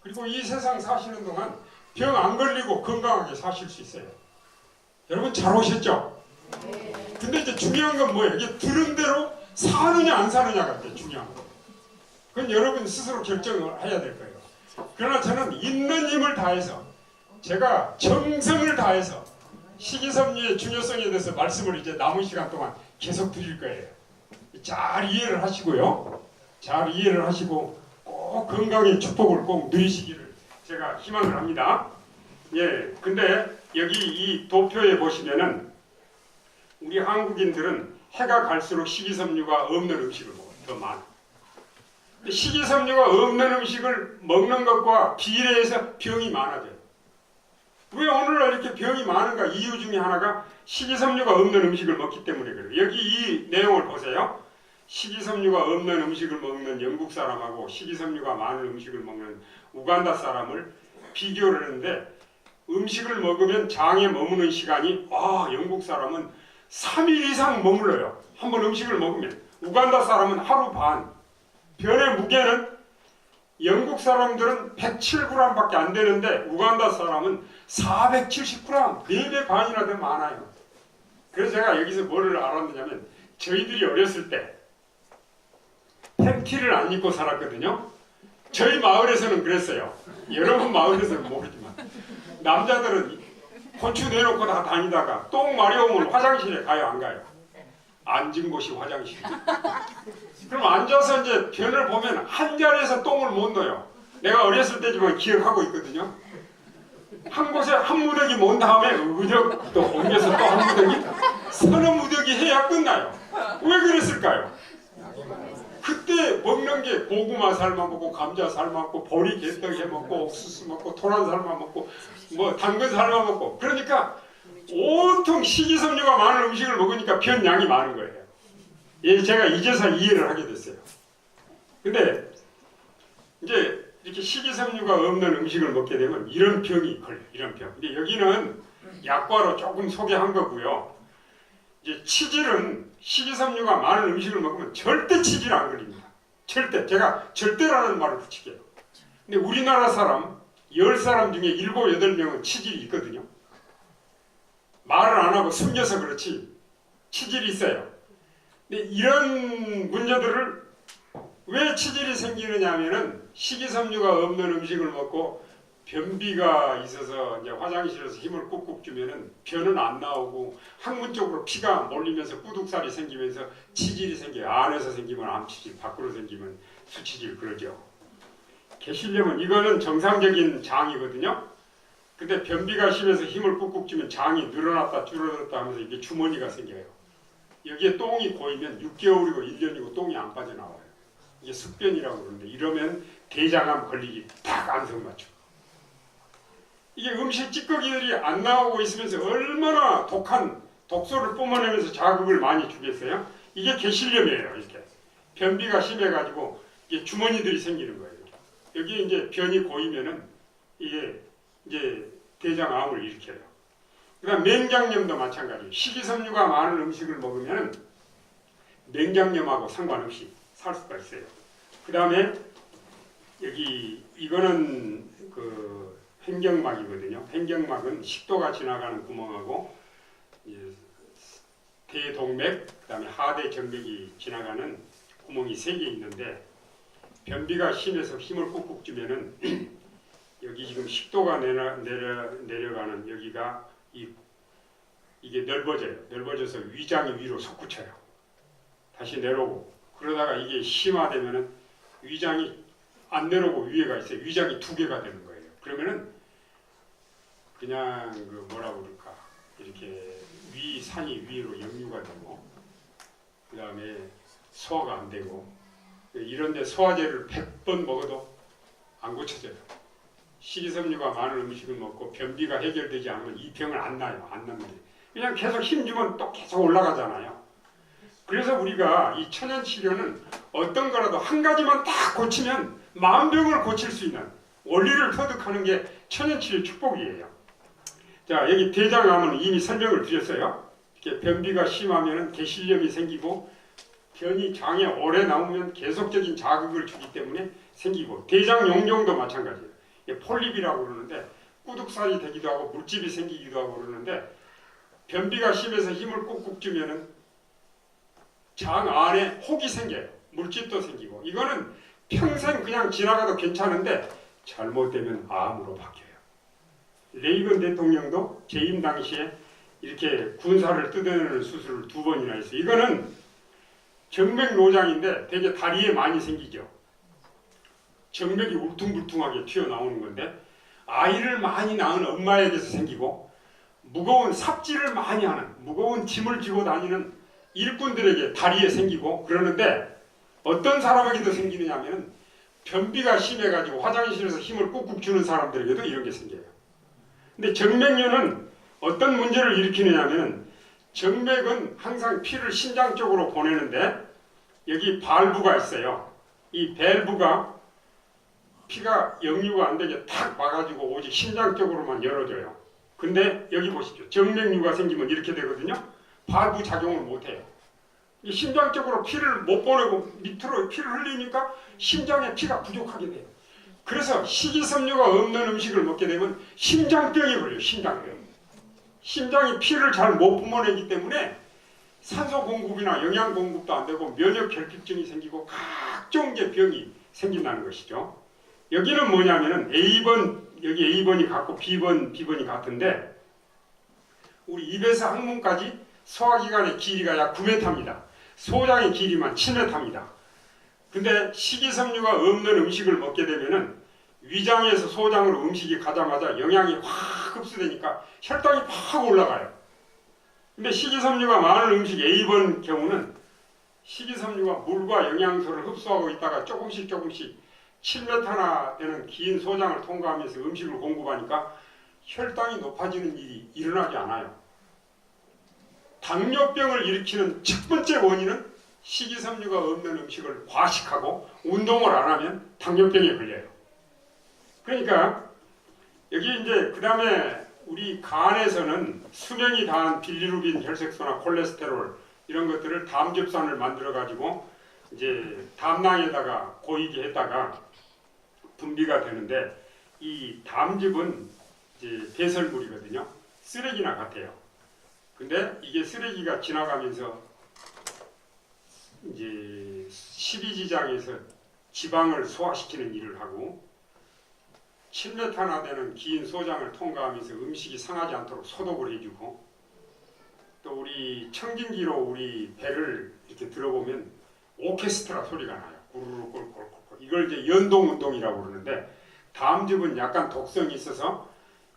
그리고 이 세상 사시는 동안 병 안 걸리고 건강하게 사실 수 있어요. 여러분 잘 오셨죠? 근데 이제 중요한 건 뭐예요? 이게 들은 대로 사느냐 안 사느냐가 중요한 거예요. 그건 여러분 스스로 결정을 해야 될 거예요. 그러나 저는 있는 힘을 다해서 제가 정성을 다해서 식이섬유의 중요성에 대해서 말씀을 이제 남은 시간 동안 계속 드릴 거예요. 잘 이해를 하시고요. 잘 이해를 하시고 꼭 건강의 축복을 꼭 누리시기를 제가 희망을 합니다. 예, 근데 여기 이 도표에 보시면은 우리 한국인들은 해가 갈수록 식이섬유가 없는 음식을 먹어요. 더 많아. 식이섬유가 없는 음식을 먹는 것과 비례해서 병이 많아져요. 왜 오늘날 이렇게 병이 많은가? 이유 중에 하나가 식이섬유가 없는 음식을 먹기 때문에 그래요. 여기 이 내용을 보세요. 식이섬유가 없는 음식을 먹는 영국 사람하고 식이섬유가 많은 음식을 먹는 우간다 사람을 비교를 했는데 음식을 먹으면 장에 머무는 시간이 영국 사람은 3일 이상 머물러요. 한번 음식을 먹으면. 우간다 사람은 하루 반. 변의 무게는 영국 사람들은 107g밖에 안 되는데 우간다 사람은 470g, 4배 반이나 더 많아요. 그래서 제가 여기서 뭐를 알았느냐면 저희들이 어렸을 때 팬티를 안 입고 살았거든요. 저희 마을에서는 그랬어요. 여러분 마을에서는 모르지만 남자들은 고추 내놓고 다 다니다가 똥 마려우면 화장실에 가요, 안 가요? 앉은 곳이 화장실. 그럼 앉아서 이제 변을 보면 한 자리에서 똥을 못 넣어요. 내가 어렸을 때지만 기억하고 있거든요. 한 곳에 한 무더기 몬 다음에 의적 또 옮겨서 또 한 무더기, 서너 무더기 해야 끝나요. 왜 그랬을까요? 그때 먹는 게 고구마 삶아 먹고 감자 삶아 먹고 보리 개떡 해 먹고 옥수수 먹고 토란 삶아 먹고 뭐 당근 삶아 먹고, 그러니까 온통 식이섬유가 많은 음식을 먹으니까 변양이 많은 거예요. 예, 제가 이제서 이해를 하게 됐어요. 근데 이제 이렇게 식이섬유가 없는 음식을 먹게 되면 이런 병이 걸려요. 이런 병. 근데 여기는 약과로 조금 소개한 거고요. 이제 치질은 식이섬유가 많은 음식을 먹으면 절대 치질 안 걸립니다. 절대. 제가 절대라는 말을 붙일게요. 근데 우리나라 사람 10사람 중에 7, 8명은 치질이 있거든요. 말을 안 하고 숨겨서 그렇지 치질이 있어요. 근데 이런 문제들을 왜 치질이 생기느냐 하면은 식이섬유가 없는 음식을 먹고 변비가 있어서 이제 화장실에서 힘을 꾹꾹 주면은 변은 안 나오고 항문 쪽으로 피가 몰리면서 꾸둑살이 생기면서 치질이 생겨요. 안에서 생기면 암치질, 밖으로 생기면 수치질, 그러죠. 계시려면 이거는 정상적인 장이거든요. 근데 변비가 심해서 힘을 꾹꾹 주면 장이 늘어났다 줄어들었다 하면서 이게 주머니가 생겨요. 여기에 똥이 고이면 6개월이고 1년이고 똥이 안 빠져나와요. 이게 숙변이라고 그러는데 이러면 대장암 걸리기 딱 안성맞춤. 이게 음식 찌꺼기들이 안 나오고 있으면서 얼마나 독한 독소를 뿜어내면서 자극을 많이 주겠어요? 이게 개실염이에요. 이렇게 변비가 심해가지고 이게 주머니들이 생기는 거예요. 여기에 이제 변이 고이면은 이게 이제 대장암을 일으켜요. 그다음 맹장염도 마찬가지예요. 식이섬유가 많은 음식을 먹으면 맹장염하고 상관없이 살 수가 있어요. 그 다음에 여기 이거는 그 횡격막이거든요. 횡격막은 식도가 지나가는 구멍하고 대동맥, 그 다음에 하대정맥이 지나가는 구멍이 3개 있는데 변비가 심해서 힘을 꾹꾹 주면은 여기 지금 식도가 내려가는 여기가 이게 넓어져요. 넓어져서 위장이 위로 솟구쳐요. 다시 내려오고 그러다가 이게 심화되면은 위장이 안 내려오고 위에가 있어요. 위장이 두 개가 되는 거예요. 그러면은 그냥 그 뭐라고 그럴까 이렇게 산이 위로 역류가 되고 그 다음에 소화가 안 되고 이런데 소화제를 100번 먹어도 안 고쳐져요. 식이섬유가 많은 음식을 먹고 변비가 해결되지 않으면 이 병을 안 나요. 안 납니다. 그냥 계속 힘주면 또 계속 올라가잖아요. 그래서 우리가 이 천연치료는 어떤 거라도 한 가지만 딱 고치면 만병을 고칠 수 있는 원리를 터득하는 게 천연치료 축복이에요. 자, 여기 대장암은 이미 설명을 드렸어요. 이렇게 변비가 심하면 개실염이 생기고 변이 장에 오래 나오면 계속적인 자극을 주기 때문에 생기고 대장 용종도 마찬가지예요. 폴립이라고 그러는데 꾸둑살이 되기도 하고 물집이 생기기도 하고 그러는데 변비가 심해서 힘을 꾹꾹 주면은 장 안에 혹이 생겨요. 물집도 생기고 이거는 평생 그냥 지나가도 괜찮은데 잘못되면 암으로 바뀌어요. 레이건 대통령도 재임 당시에 이렇게 군사를 뜯어내는 수술을 2번이나 했어요. 이거는 정맥노장인데 되게 다리에 많이 생기죠. 정맥이 울퉁불퉁하게 튀어나오는 건데 아이를 많이 낳은 엄마에게서 생기고 무거운 삽질을 많이 하는 무거운 짐을 지고 다니는 일꾼들에게 다리에 생기고 그러는데 어떤 사람에게도 생기느냐 하면 변비가 심해가지고 화장실에서 힘을 꾹꾹 주는 사람들에게도 이런 게 생겨요. 근데 정맥류는 어떤 문제를 일으키느냐 하면 정맥은 항상 피를 심장 쪽으로 보내는데 여기 발부가 있어요. 이 밸브가 피가 역류가 안 되게 탁 막아주고 오직 심장 쪽으로만 열어줘요. 근데 여기 보십시오. 정맥류가 생기면 이렇게 되거든요. 발부 작용을 못해요. 심장 쪽으로 피를 못 보내고 밑으로 피를 흘리니까 심장에 피가 부족하게 돼요. 그래서 식이섬유가 없는 음식을 먹게 되면 심장병이 걸려요. 심장병. 심장이 피를 잘 못 뿜어내기 때문에 산소 공급이나 영양 공급도 안 되고 면역 결핍증이 생기고 각종 병이 생긴다는 것이죠. 여기는 뭐냐면은 A번, 여기 A번이 같고 B번이 같은데 우리 입에서 항문까지 소화기관의 길이가 약 9m입니다. 소장의 길이만 7m입니다. 근데 식이섬유가 없는 음식을 먹게 되면은 위장에서 소장으로 음식이 가자마자 영양이 확 흡수되니까 혈당이 확 올라가요. 근데 식이섬유가 많은 음식 A번 경우는 식이섬유가 물과 영양소를 흡수하고 있다가 조금씩 7m나 되는 긴 소장을 통과하면서 음식을 공급하니까 혈당이 높아지는 일이 일어나지 않아요. 당뇨병을 일으키는 첫 번째 원인은 식이섬유가 없는 음식을 과식하고 운동을 안 하면 당뇨병에 걸려요. 그러니까 여기 이제 그 다음에 우리 간에서는 수명이 다한 빌리루빈, 혈색소나 콜레스테롤 이런 것들을 담즙산을 만들어 가지고 이제 담낭에다가 고이게 했다가 분비가 되는데 이 담즙은 이제 배설물이거든요. 쓰레기나 같아요. 근데 이게 쓰레기가 지나가면서 이제 십이지장에서 지방을 소화시키는 일을 하고 7m나 되는 긴 소장을 통과하면서 음식이 상하지 않도록 소독을 해주고 또 우리 청진기로 우리 배를 이렇게 들어보면 오케스트라 소리가 나요. 구르르 꿀꿀꿀. 이걸 이제 연동운동이라고 그러는데 담즙은 약간 독성이 있어서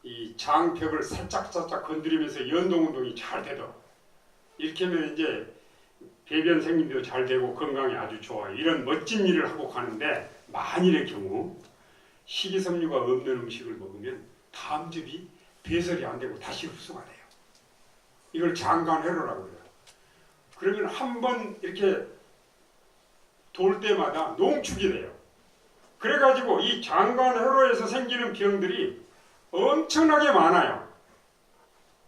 이 장벽을 살짝 건드리면서 연동운동이 잘 되도록 이렇게 하면 이제 배변 생리도 잘 되고 건강에 아주 좋아요. 이런 멋진 일을 하고 가는데 만일의 경우 식이섬유가 없는 음식을 먹으면 담즙이 배설이 안 되고 다시 흡수가 돼요. 이걸 장간회로라고 해요. 그러면 한 번 이렇게 돌 때마다 농축이 돼요. 그래가지고 이 장간회로에서 생기는 병들이 엄청나게 많아요.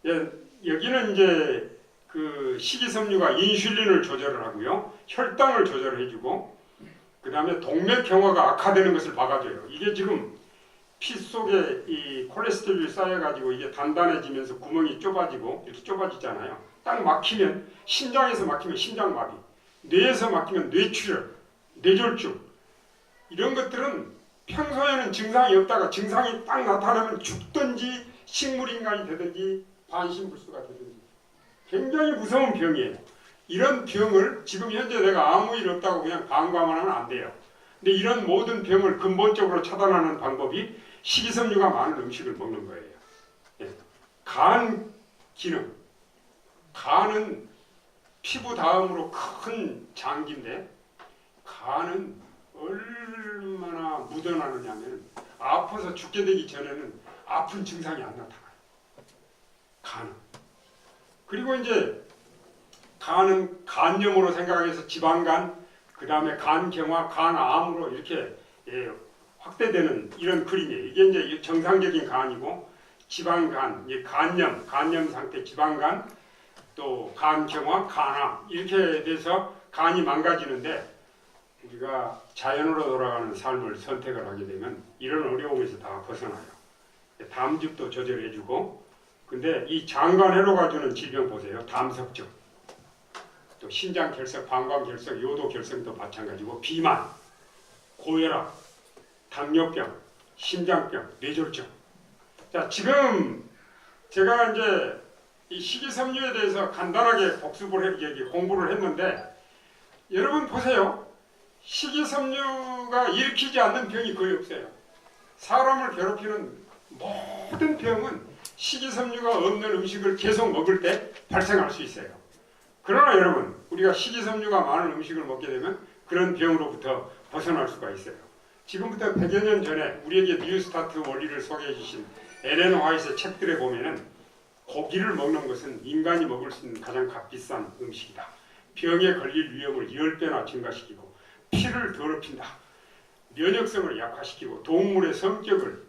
여기는 이제 그 식이섬유가 인슐린을 조절을 하고요. 혈당을 조절해주고 그 다음에 동맥경화가 악화되는 것을 막아줘요. 이게 지금 피 속에 이 콜레스테롤이 쌓여가지고 이게 단단해지면서 구멍이 좁아지고 이렇게 좁아지잖아요. 딱 막히면 심장에서 막히면 심장마비, 뇌에서 막히면 뇌출혈, 뇌졸중 이런 것들은 평소에는 증상이 없다가 증상이 딱 나타나면 죽든지 식물인간이 되든지 반신불수가 되든지 굉장히 무서운 병이에요. 이런 병을 지금 현재 내가 아무 일 없다고 그냥 간과만 하면 안 돼요. 근데 이런 모든 병을 근본적으로 차단하는 방법이 식이섬유가 많은 음식을 먹는 거예요. 예. 간 기능. 간은 피부 다음으로 큰 장기인데 간은 얼마나 묻어나느냐면 아파서 죽게 되기 전에는 아픈 증상이 안 나타나요. 간은. 그리고 이제 간은 간염으로 생각해서 지방간, 그 다음에 간경화, 간암으로 이렇게 확대되는 이런 그림이에요. 이게 이제 정상적인 간이고 지방간, 간염 상태 지방간, 또 간경화, 간암 이렇게 돼서 간이 망가지는데 우리가 자연으로 돌아가는 삶을 선택을 하게 되면 이런 어려움에서 다 벗어나요. 담즙도 조절해주고 근데 이 장관회로가 주는 질병 보세요. 담석증, 또 신장결석, 방광결석, 요도결석도 마찬가지고 비만, 고혈압, 당뇨병, 심장병, 뇌졸중. 자, 지금 제가 이제 이 식이섬유에 대해서 간단하게 공부를 했는데 여러분 보세요. 식이섬유가 일으키지 않는 병이 거의 없어요. 사람을 괴롭히는 모든 병은 식이섬유가 없는 음식을 계속 먹을 때 발생할 수 있어요. 그러나 여러분 우리가 식이섬유가 많은 음식을 먹게 되면 그런 병으로부터 벗어날 수가 있어요. 지금부터 100여 년 전에 우리에게 뉴스타트 원리를 소개해 주신 엘렌 화이트의 책들에 보면은 고기를 먹는 것은 인간이 먹을 수 있는 가장 값비싼 음식이다. 병에 걸릴 위험을 10배나 증가시키고 피를 더럽힌다. 면역성을 약화시키고 동물의 성격을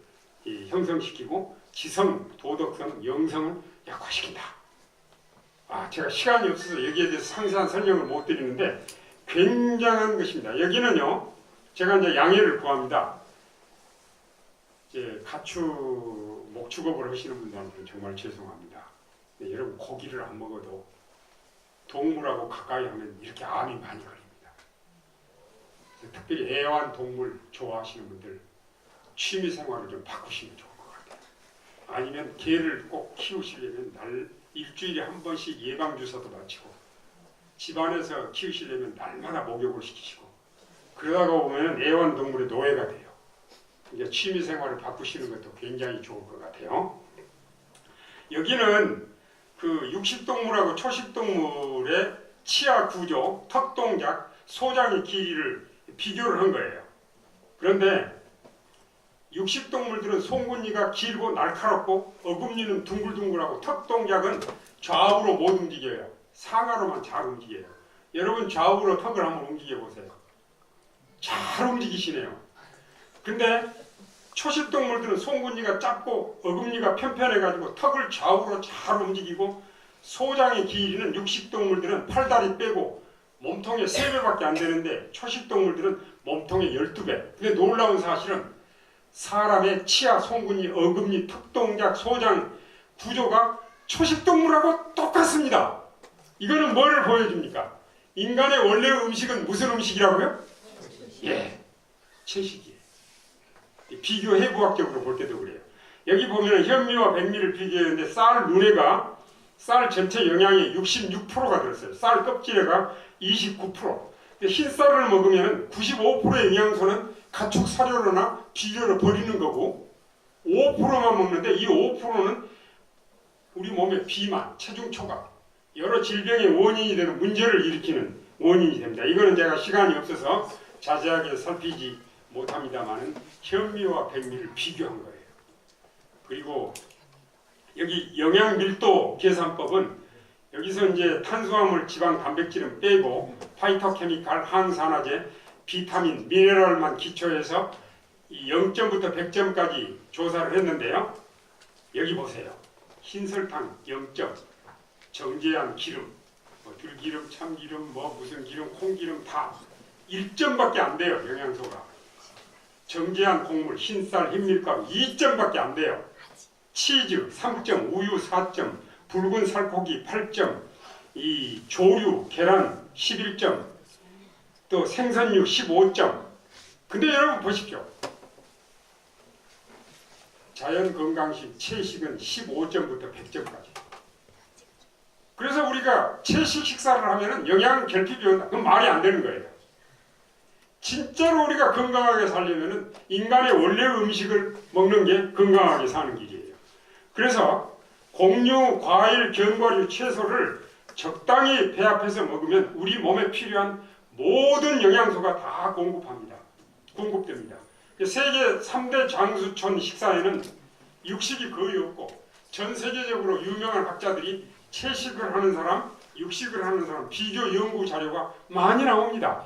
형성시키고 지성, 도덕성, 영성을 약화시킨다. 제가 시간이 없어서 여기에 대해서 상세한 설명을 못 드리는데 굉장한 것입니다. 여기는요, 제가 이제 양해를 구합니다. 이제 가축 목축업을 하시는 분들한테는 정말 죄송합니다. 여러분 고기를 안 먹어도 동물하고 가까이 하면 이렇게 암이 많이 걸립니다. 특별히 애완동물 좋아하시는 분들 취미 생활을 좀 바꾸시면 좋을 것 같아요. 아니면 개를 꼭 키우시려면 일주일에 한 번씩 예방주사도 맞히고 집안에서 키우시려면 날마다 목욕을 시키시고 그러다가 보면 애완동물의 노예가 돼요. 이제 취미 생활을 바꾸시는 것도 굉장히 좋을 것 같아요. 여기는 그 육식동물하고 초식동물의 치아 구조, 턱 동작, 소장의 길이를 비교를 한 거예요. 그런데 육식동물들은 송곳니가 길고 날카롭고 어금니는 둥글둥글하고 턱 동작은 좌우로 못 움직여요. 상하로만 잘 움직여요. 여러분 좌우로 턱을 한번 움직여 보세요. 잘 움직이시네요. 근데 초식동물들은 송곳니가 짧고 어금니가 편편해가지고 턱을 좌우로 잘 움직이고 소장의 길이는 육식동물들은 팔다리 빼고 몸통의 3배밖에 안 되는데 초식동물들은 몸통의 12배. 근데 놀라운 사실은 사람의 치아, 송곳니, 어금니, 턱 동작, 소장 구조가 초식동물하고 똑같습니다. 이거는 뭐를 보여줍니까? 인간의 원래 음식은 무슨 음식이라고요? 채식이에요. 비교해부학적으로 볼 때도 그래요. 여기 보면 현미와 백미를 비교했는데 쌀 눈에가 쌀 전체 영양의 66%가 들었어요. 쌀 껍질에가 29%. 흰쌀을 먹으면 95%의 영양소는 가축 사료로나 비료로 버리는 거고 5%만 먹는데 이 5%는 우리 몸의 비만, 체중 초과, 여러 질병의 원인이 되는 문제를 일으키는 원인이 됩니다. 이거는 제가 시간이 없어서 자세하게 살피지 못합니다만은 현미와 백미를 비교한 거예요. 그리고 여기 영양 밀도 계산법은 여기서 이제 탄수화물, 지방, 단백질은 빼고 파이토케미칼, 항산화제, 비타민, 미네랄만 기초해서 0점부터 100점까지 조사를 했는데요. 여기 보세요. 흰설탕 0점, 정제한 기름, 들기름, 참기름, 무슨 기름, 콩기름 다 1점밖에 안 돼요. 영양소가. 정제한 곡물, 흰쌀, 흰밀가루 2점밖에 안 돼요. 치즈 3점, 우유 4점, 붉은 살코기 8점, 이 조류, 계란 11점, 또 생선육 15점. 근데 여러분 보십시오. 자연 건강식 채식은 15점부터 100점까지. 그래서 우리가 채식 식사를 하면은 영양 결핍이 온다. 그건 말이 안 되는 거예요. 진짜로 우리가 건강하게 살려면은 인간의 원래 음식을 먹는 게 건강하게 사는 길이에요. 그래서 곡류, 과일, 견과류, 채소를 적당히 배합해서 먹으면 우리 몸에 필요한 모든 영양소가 다 공급됩니다. 세계 3대 장수촌 식사에는 육식이 거의 없고 전 세계적으로 유명한 학자들이 채식을 하는 사람, 육식을 하는 사람 비교 연구 자료가 많이 나옵니다.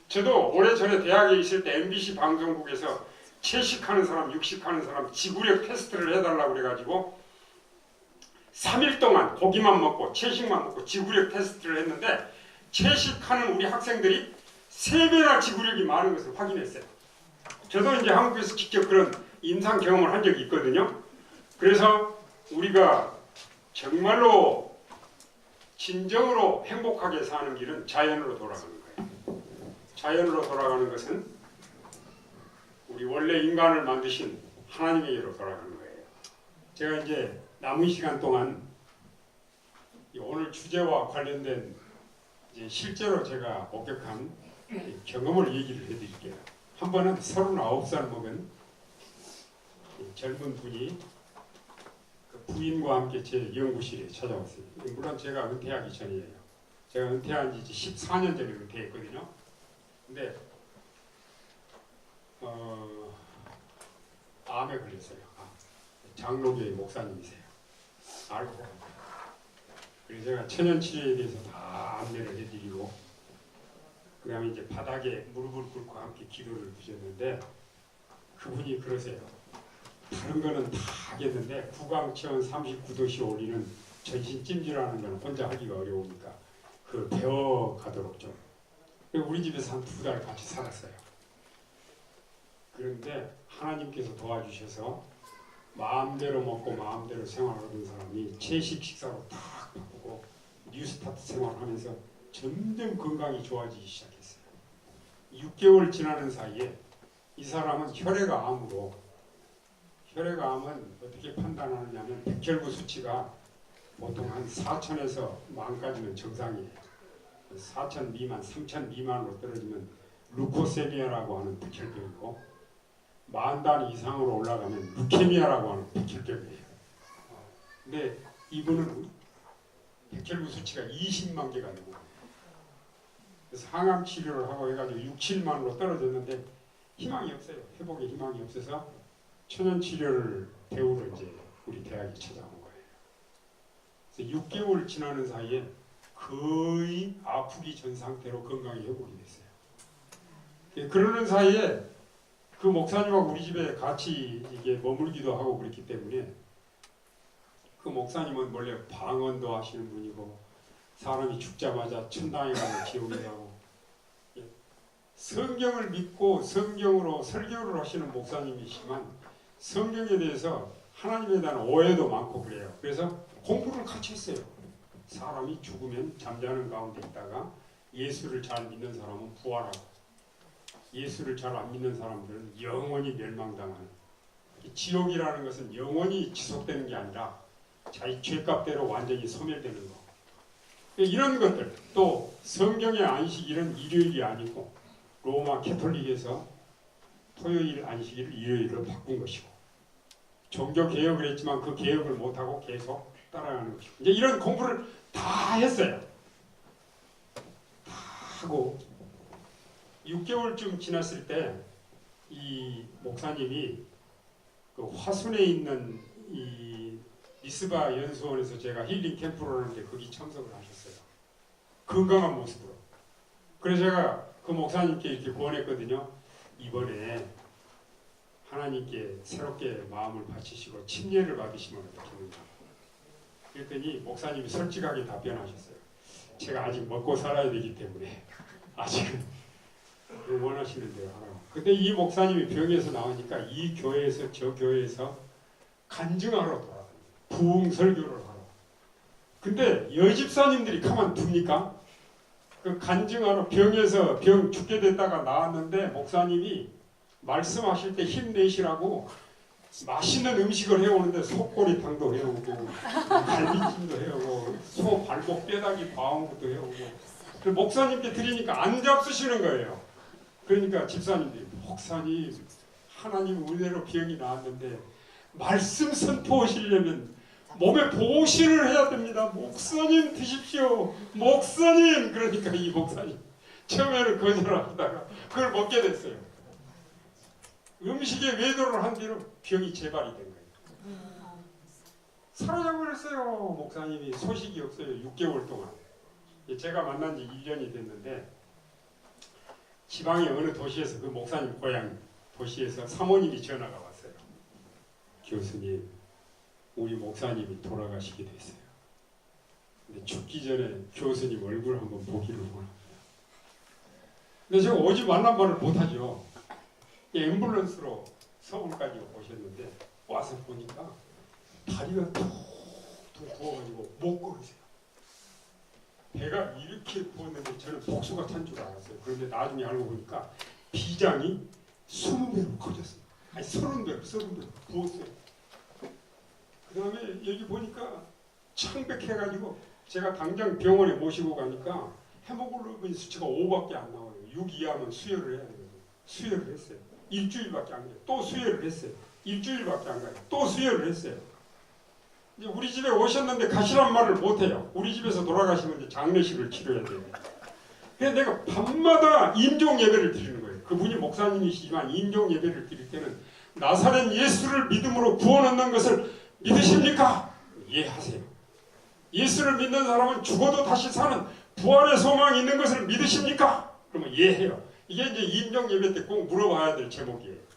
저도 오래전에 대학에 있을 때 MBC 방송국에서 채식하는 사람, 육식하는 사람 지구력 테스트를 해달라고 그래가지고 3일 동안 고기만 먹고 채식만 먹고 지구력 테스트를 했는데 채식하는 우리 학생들이 3배나 지구력이 많은 것을 확인했어요. 저도 이제 한국에서 직접 그런 임상 경험을 한 적이 있거든요. 그래서 우리가 정말로 진정으로 행복하게 사는 길은 자연으로 돌아가는 거예요. 자연으로 돌아가는 것은 우리 원래 인간을 만드신 하나님에게로 돌아가는 거예요. 제가 이제 남은 시간 동안 오늘 주제와 관련된 이제 실제로 제가 목격한 경험을 얘기를 해드릴게요. 한 번은 39살 먹은 젊은 분이 그 부인과 함께 제 연구실에 찾아왔어요. 물론 제가 은퇴하기 전이에요. 제가 은퇴한 지 14년 전에 은퇴했거든요. 근데 암에 걸렸어요. 장로교회 목사님이세요. 알고. 그래서 제가 천연치료에 대해서 다 안내를 해드리고 그 다음에 이제 바닥에 무릎을 꿇고 함께 기도를 드셨는데 그분이 그러세요. 다른 거는 다 하겠는데 구강체온 39도씨 올리는 전신 찜질하는 건 혼자 하기가 어려우니까 그걸 배워가도록 좀. 우리 집에서 한 2달 같이 살았어요. 그런데 하나님께서 도와주셔서 마음대로 먹고 마음대로 생활하던 사람이 채식 식사로 딱 바꾸고 뉴스타트 생활하면서 점점 건강이 좋아지기 시작했어요. 6개월 지나는 사이에 이 사람은 혈액암으로, 혈액암은 어떻게 판단하느냐면 백혈구 수치가 보통 한 4,000에서 10,000까지는 정상이에요. 4,000 미만, 3,000 미만으로 떨어지면 루코세미아라고 하는 백혈병이고 10,000단 이상으로 올라가면 루케미아라고 하는 백혈병이에요. 근데 이분은 백혈구 수치가 20만 개가 되고 그래서 항암 치료를 하고 해가지고 6, 7만으로 떨어졌는데 희망이 없어요. 회복에 희망이 없어서 천연 치료를 배우러 이제 우리 대학에 찾아온 거예요. 그래서 6개월 지나는 사이에 거의 아프기 전 상태로 건강이 회복이 됐어요. 그러는 사이에 그 목사님하고 우리 집에 같이 이게 머물기도 하고 그랬기 때문에 그 목사님은 원래 방언도 하시는 분이고 사람이 죽자마자 천당에 가서 지옥에 가고 성경을 믿고 성경으로 설교를 하시는 목사님이시지만 성경에 대해서 하나님에 대한 오해도 많고 그래요. 그래서 공부를 같이 했어요. 사람이 죽으면 잠자는 가운데 있다가 예수를 잘 믿는 사람은 부활하고 예수를 잘 안 믿는 사람들은 영원히 멸망당하는, 지옥이라는 것은 영원히 지속되는 게 아니라 자기 죄값대로 완전히 소멸되는 거. 이런 것들, 또 성경의 안식일은 일요일이 아니고 로마 캐톨릭에서 토요일 안식일을 일요일로 바꾼 것이고 종교 개혁을 했지만 그 개혁을 못하고 계속 따라가는 것이고 이제 이런 공부를 다 했어요. 다 하고 6개월쯤 지났을 때 이 목사님이 그 화순에 있는 이 미스바 연수원에서 제가 힐링 캠프를 하는데 거기 참석을 하셨어요. 건강한 모습으로. 그래서 제가 그 목사님께 이렇게 권했거든요. 이번에 하나님께 새롭게 마음을 바치시고 침례를 받으시면 어떻겠는가. 그랬더니 목사님이 솔직하게 답변하셨어요. 제가 아직 먹고 살아야 되기 때문에 아직은 원하시는 대로 하라고. 근데 이 목사님이 병에서 나오니까 이 교회에서 저 교회에서 간증하러 돌아다녀요. 부흥 설교를 하러. 근데 여집사님들이 가만 둡니까? 그 간증하러 병에서 병 죽게 됐다가 나왔는데 목사님이 말씀하실 때 힘내시라고 맛있는 음식을 해오는데 속꼬리탕도 해오고 갈비찜도 해오고 소 발목 뼈다귀 과원구도 해오고 그 목사님께 드리니까 안 잡수시는 거예요. 그러니까 집사님들이 목사님 하나님 은혜로 병이 나았는데 말씀 선포하시려면 몸에 보호실을 해야 됩니다. 목사님 드십시오. 목사님. 그러니까 이 목사님 처음에는 거절을 하다가 그걸 먹게 됐어요. 음식에 외도를 한 뒤로 병이 재발이 된 거예요. 사로잡아 버렸어요. 목사님이 소식이 없어요. 6개월 동안. 제가 만난 지 1년이 됐는데 지방의 어느 도시에서 그 목사님 고향 도시에서 사모님이 전화가 왔어요. 교수님, 우리 목사님이 돌아가시게 됐어요. 근데 죽기 전에 교수님 얼굴 한번 보기를 원합니다. 근데 제가 오지 말란 말을 못하죠. 앰뷸런스로 서울까지 오셨는데 와서 보니까 다리가 툭툭 부어가지고 못 걸으세요. 배가 이렇게 부었는데 저는 복수가 탄 줄 알았어요. 그런데 나중에 알고 보니까 비장이 20배로 커졌어요. 아니 30배로 부었어요. 그 다음에 여기 보니까 창백해가지고 제가 당장 병원에 모시고 가니까 헤모글로빈 수치가 5밖에 안 나와요. 6 이하면 수혈을 해야 돼요. 수혈을 했어요. 일주일밖에 안 가요. 또 수혈을 했어요. 일주일밖에 안 가요. 또 수혈을 했어요. 이제 우리 집에 오셨는데 가시란 말을 못해요. 우리 집에서 돌아가시면 이제 장례식을 치러야 돼요. 그래서 내가 밤마다 임종 예배를 드리는 거예요. 그분이 목사님이시지만 임종 예배를 드릴 때는 나사렛 예수를 믿음으로 구원 얻는 것을 믿으십니까? 이해하세요. 예수를 믿는 사람은 죽어도 다시 사는 부활의 소망이 있는 것을 믿으십니까? 그러면 이해해요. 이게 이제 임종 예배 때 꼭 물어봐야 될 제목이에요.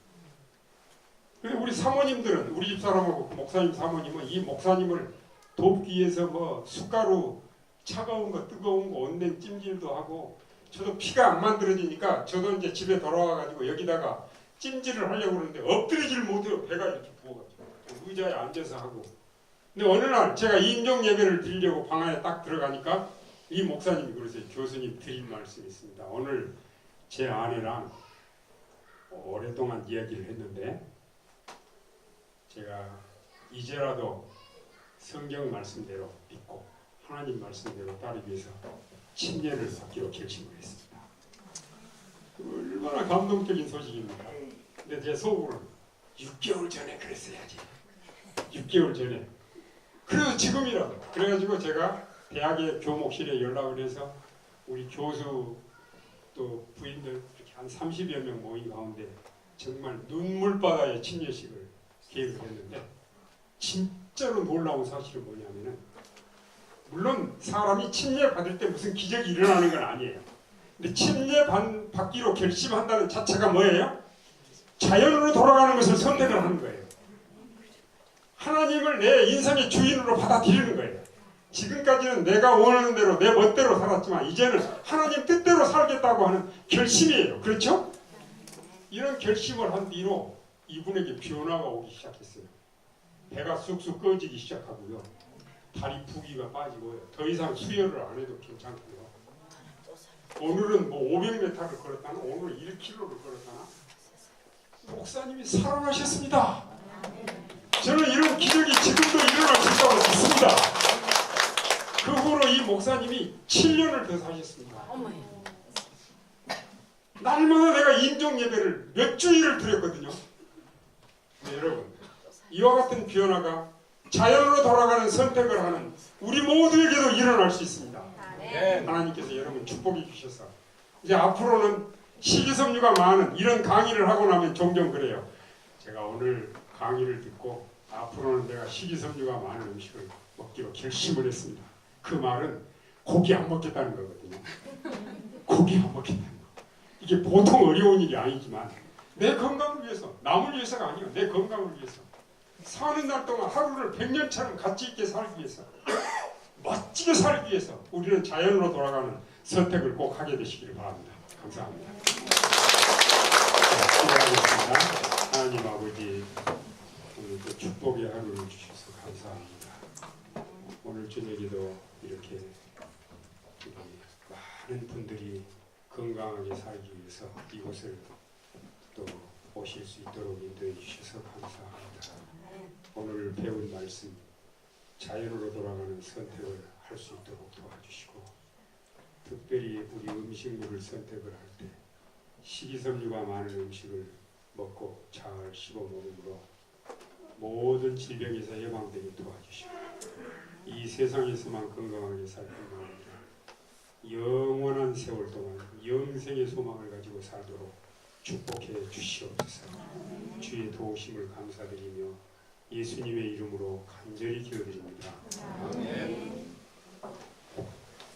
근데 우리 사모님들은 우리 집 사람하고 그 목사님 사모님은 이 목사님을 돕기 위해서 뭐 숟가루 차가운 거 뜨거운 거 온냉 찜질도 하고 저도 피가 안 만들어지니까 저도 이제 집에 돌아와가지고 여기다가 찜질을 하려고 그러는데 엎드리질 못해요. 배가 이렇게 부어가지고 의자에 앉아서 하고. 근데 어느 날 제가 임종 예배를 드리려고 방 안에 딱 들어가니까 이 목사님이 그러세요. 교수님 드릴 말씀이 있습니다. 오늘 제 아내랑 오랫동안 이야기를 했는데 제가 이제라도 성경 말씀대로 믿고 하나님 말씀대로 따르기 위해서 침례를 받기로 결심을 했습니다. 얼마나 감동적인 소식입니까? 근데 제 속으로는 6개월 전에 그랬어야지. 6개월 전에. 그래도 지금이라도. 그래가지고 제가 대학의 교목실에 연락을 해서 우리 교수 또 부인들 이렇게 한 30여 명 모인 가운데 정말 눈물바다의 침례식을 계획을 했는데 진짜로 놀라운 사실은 뭐냐면은 물론 사람이 침례 받을 때 무슨 기적이 일어나는 건 아니에요. 근데 침례 받기로 결심한다는 자체가 뭐예요? 자연으로 돌아가는 것을 선택을 하는 거예요. 하나님을 내 인생의 주인으로 받아들이는 거예요. 지금까지는 내가 원하는 대로 내 멋대로 살았지만 이제는 하나님 뜻대로 살겠다고 하는 결심이에요. 그렇죠? 이런 결심을 한 뒤로 이분에게 변화가 오기 시작했어요. 배가 쑥쑥 꺼지기 시작하고요. 다리 부기가 빠지고요. 더 이상 수혈을 안 해도 괜찮고요. 오늘은 뭐 500m를 걸었다나 오늘 1km를 걸었다나 목사님이 살아나셨습니다. 저는 이런 기적이 지금도 일어날 수 있다고 믿습니다. 그 후로 이 목사님이 7년을 더 사셨습니다. 날마다 내가 임종 예배를 몇 주일을 드렸거든요. 네, 여러분 이와 같은 변화가 자연으로 돌아가는 선택을 하는 우리 모두에게도 일어날 수 있습니다. 하나님께서 여러분 축복해 주셔서 이제 앞으로는 식이섬유가 많은 이런 강의를 하고 나면 종종 그래요. 제가 오늘 강의를 듣고 앞으로는 내가 식이섬유가 많은 음식을 먹기로 결심을 했습니다. 그 말은 고기 안 먹겠다는 거거든요. 고기 안 먹겠다는 거. 이게 보통 어려운 일이 아니지만 내 건강을 위해서, 남을 위해서가 아니에요. 내 건강을 위해서. 사는 날 동안 하루를 100년처럼 가치 있게 살기 위해서, 멋지게 살기 위해서 우리는 자연으로 돌아가는 선택을 꼭 하게 되시기를 바랍니다. 감사합니다. 기도하겠습니다. 하나님 아버지, 오늘 축복의 하루를 주셔서 감사합니다. 오늘 저녁에도 이렇게 많은 분들이 건강하게 살기 위해서 이곳을 또 오실 수 있도록 인도해 주셔서 감사합니다. 오늘 배운 말씀 자연으로 돌아가는 선택을 할 수 있도록 도와주시고, 특별히 우리 음식물을 선택을 할 때 식이섬유가 많은 음식을 먹고 잘 씹어 먹음으로 모든 질병에서 예방되게 도와주시고, 이 세상에서만 건강하게 살 뿐만 아니라 영원한 세월 동안 영생의 소망을 가지고 살도록 축복해 주시옵소서. 주의 도우심을 감사드리며 예수님의 이름으로 간절히 기도드립니다. 아멘.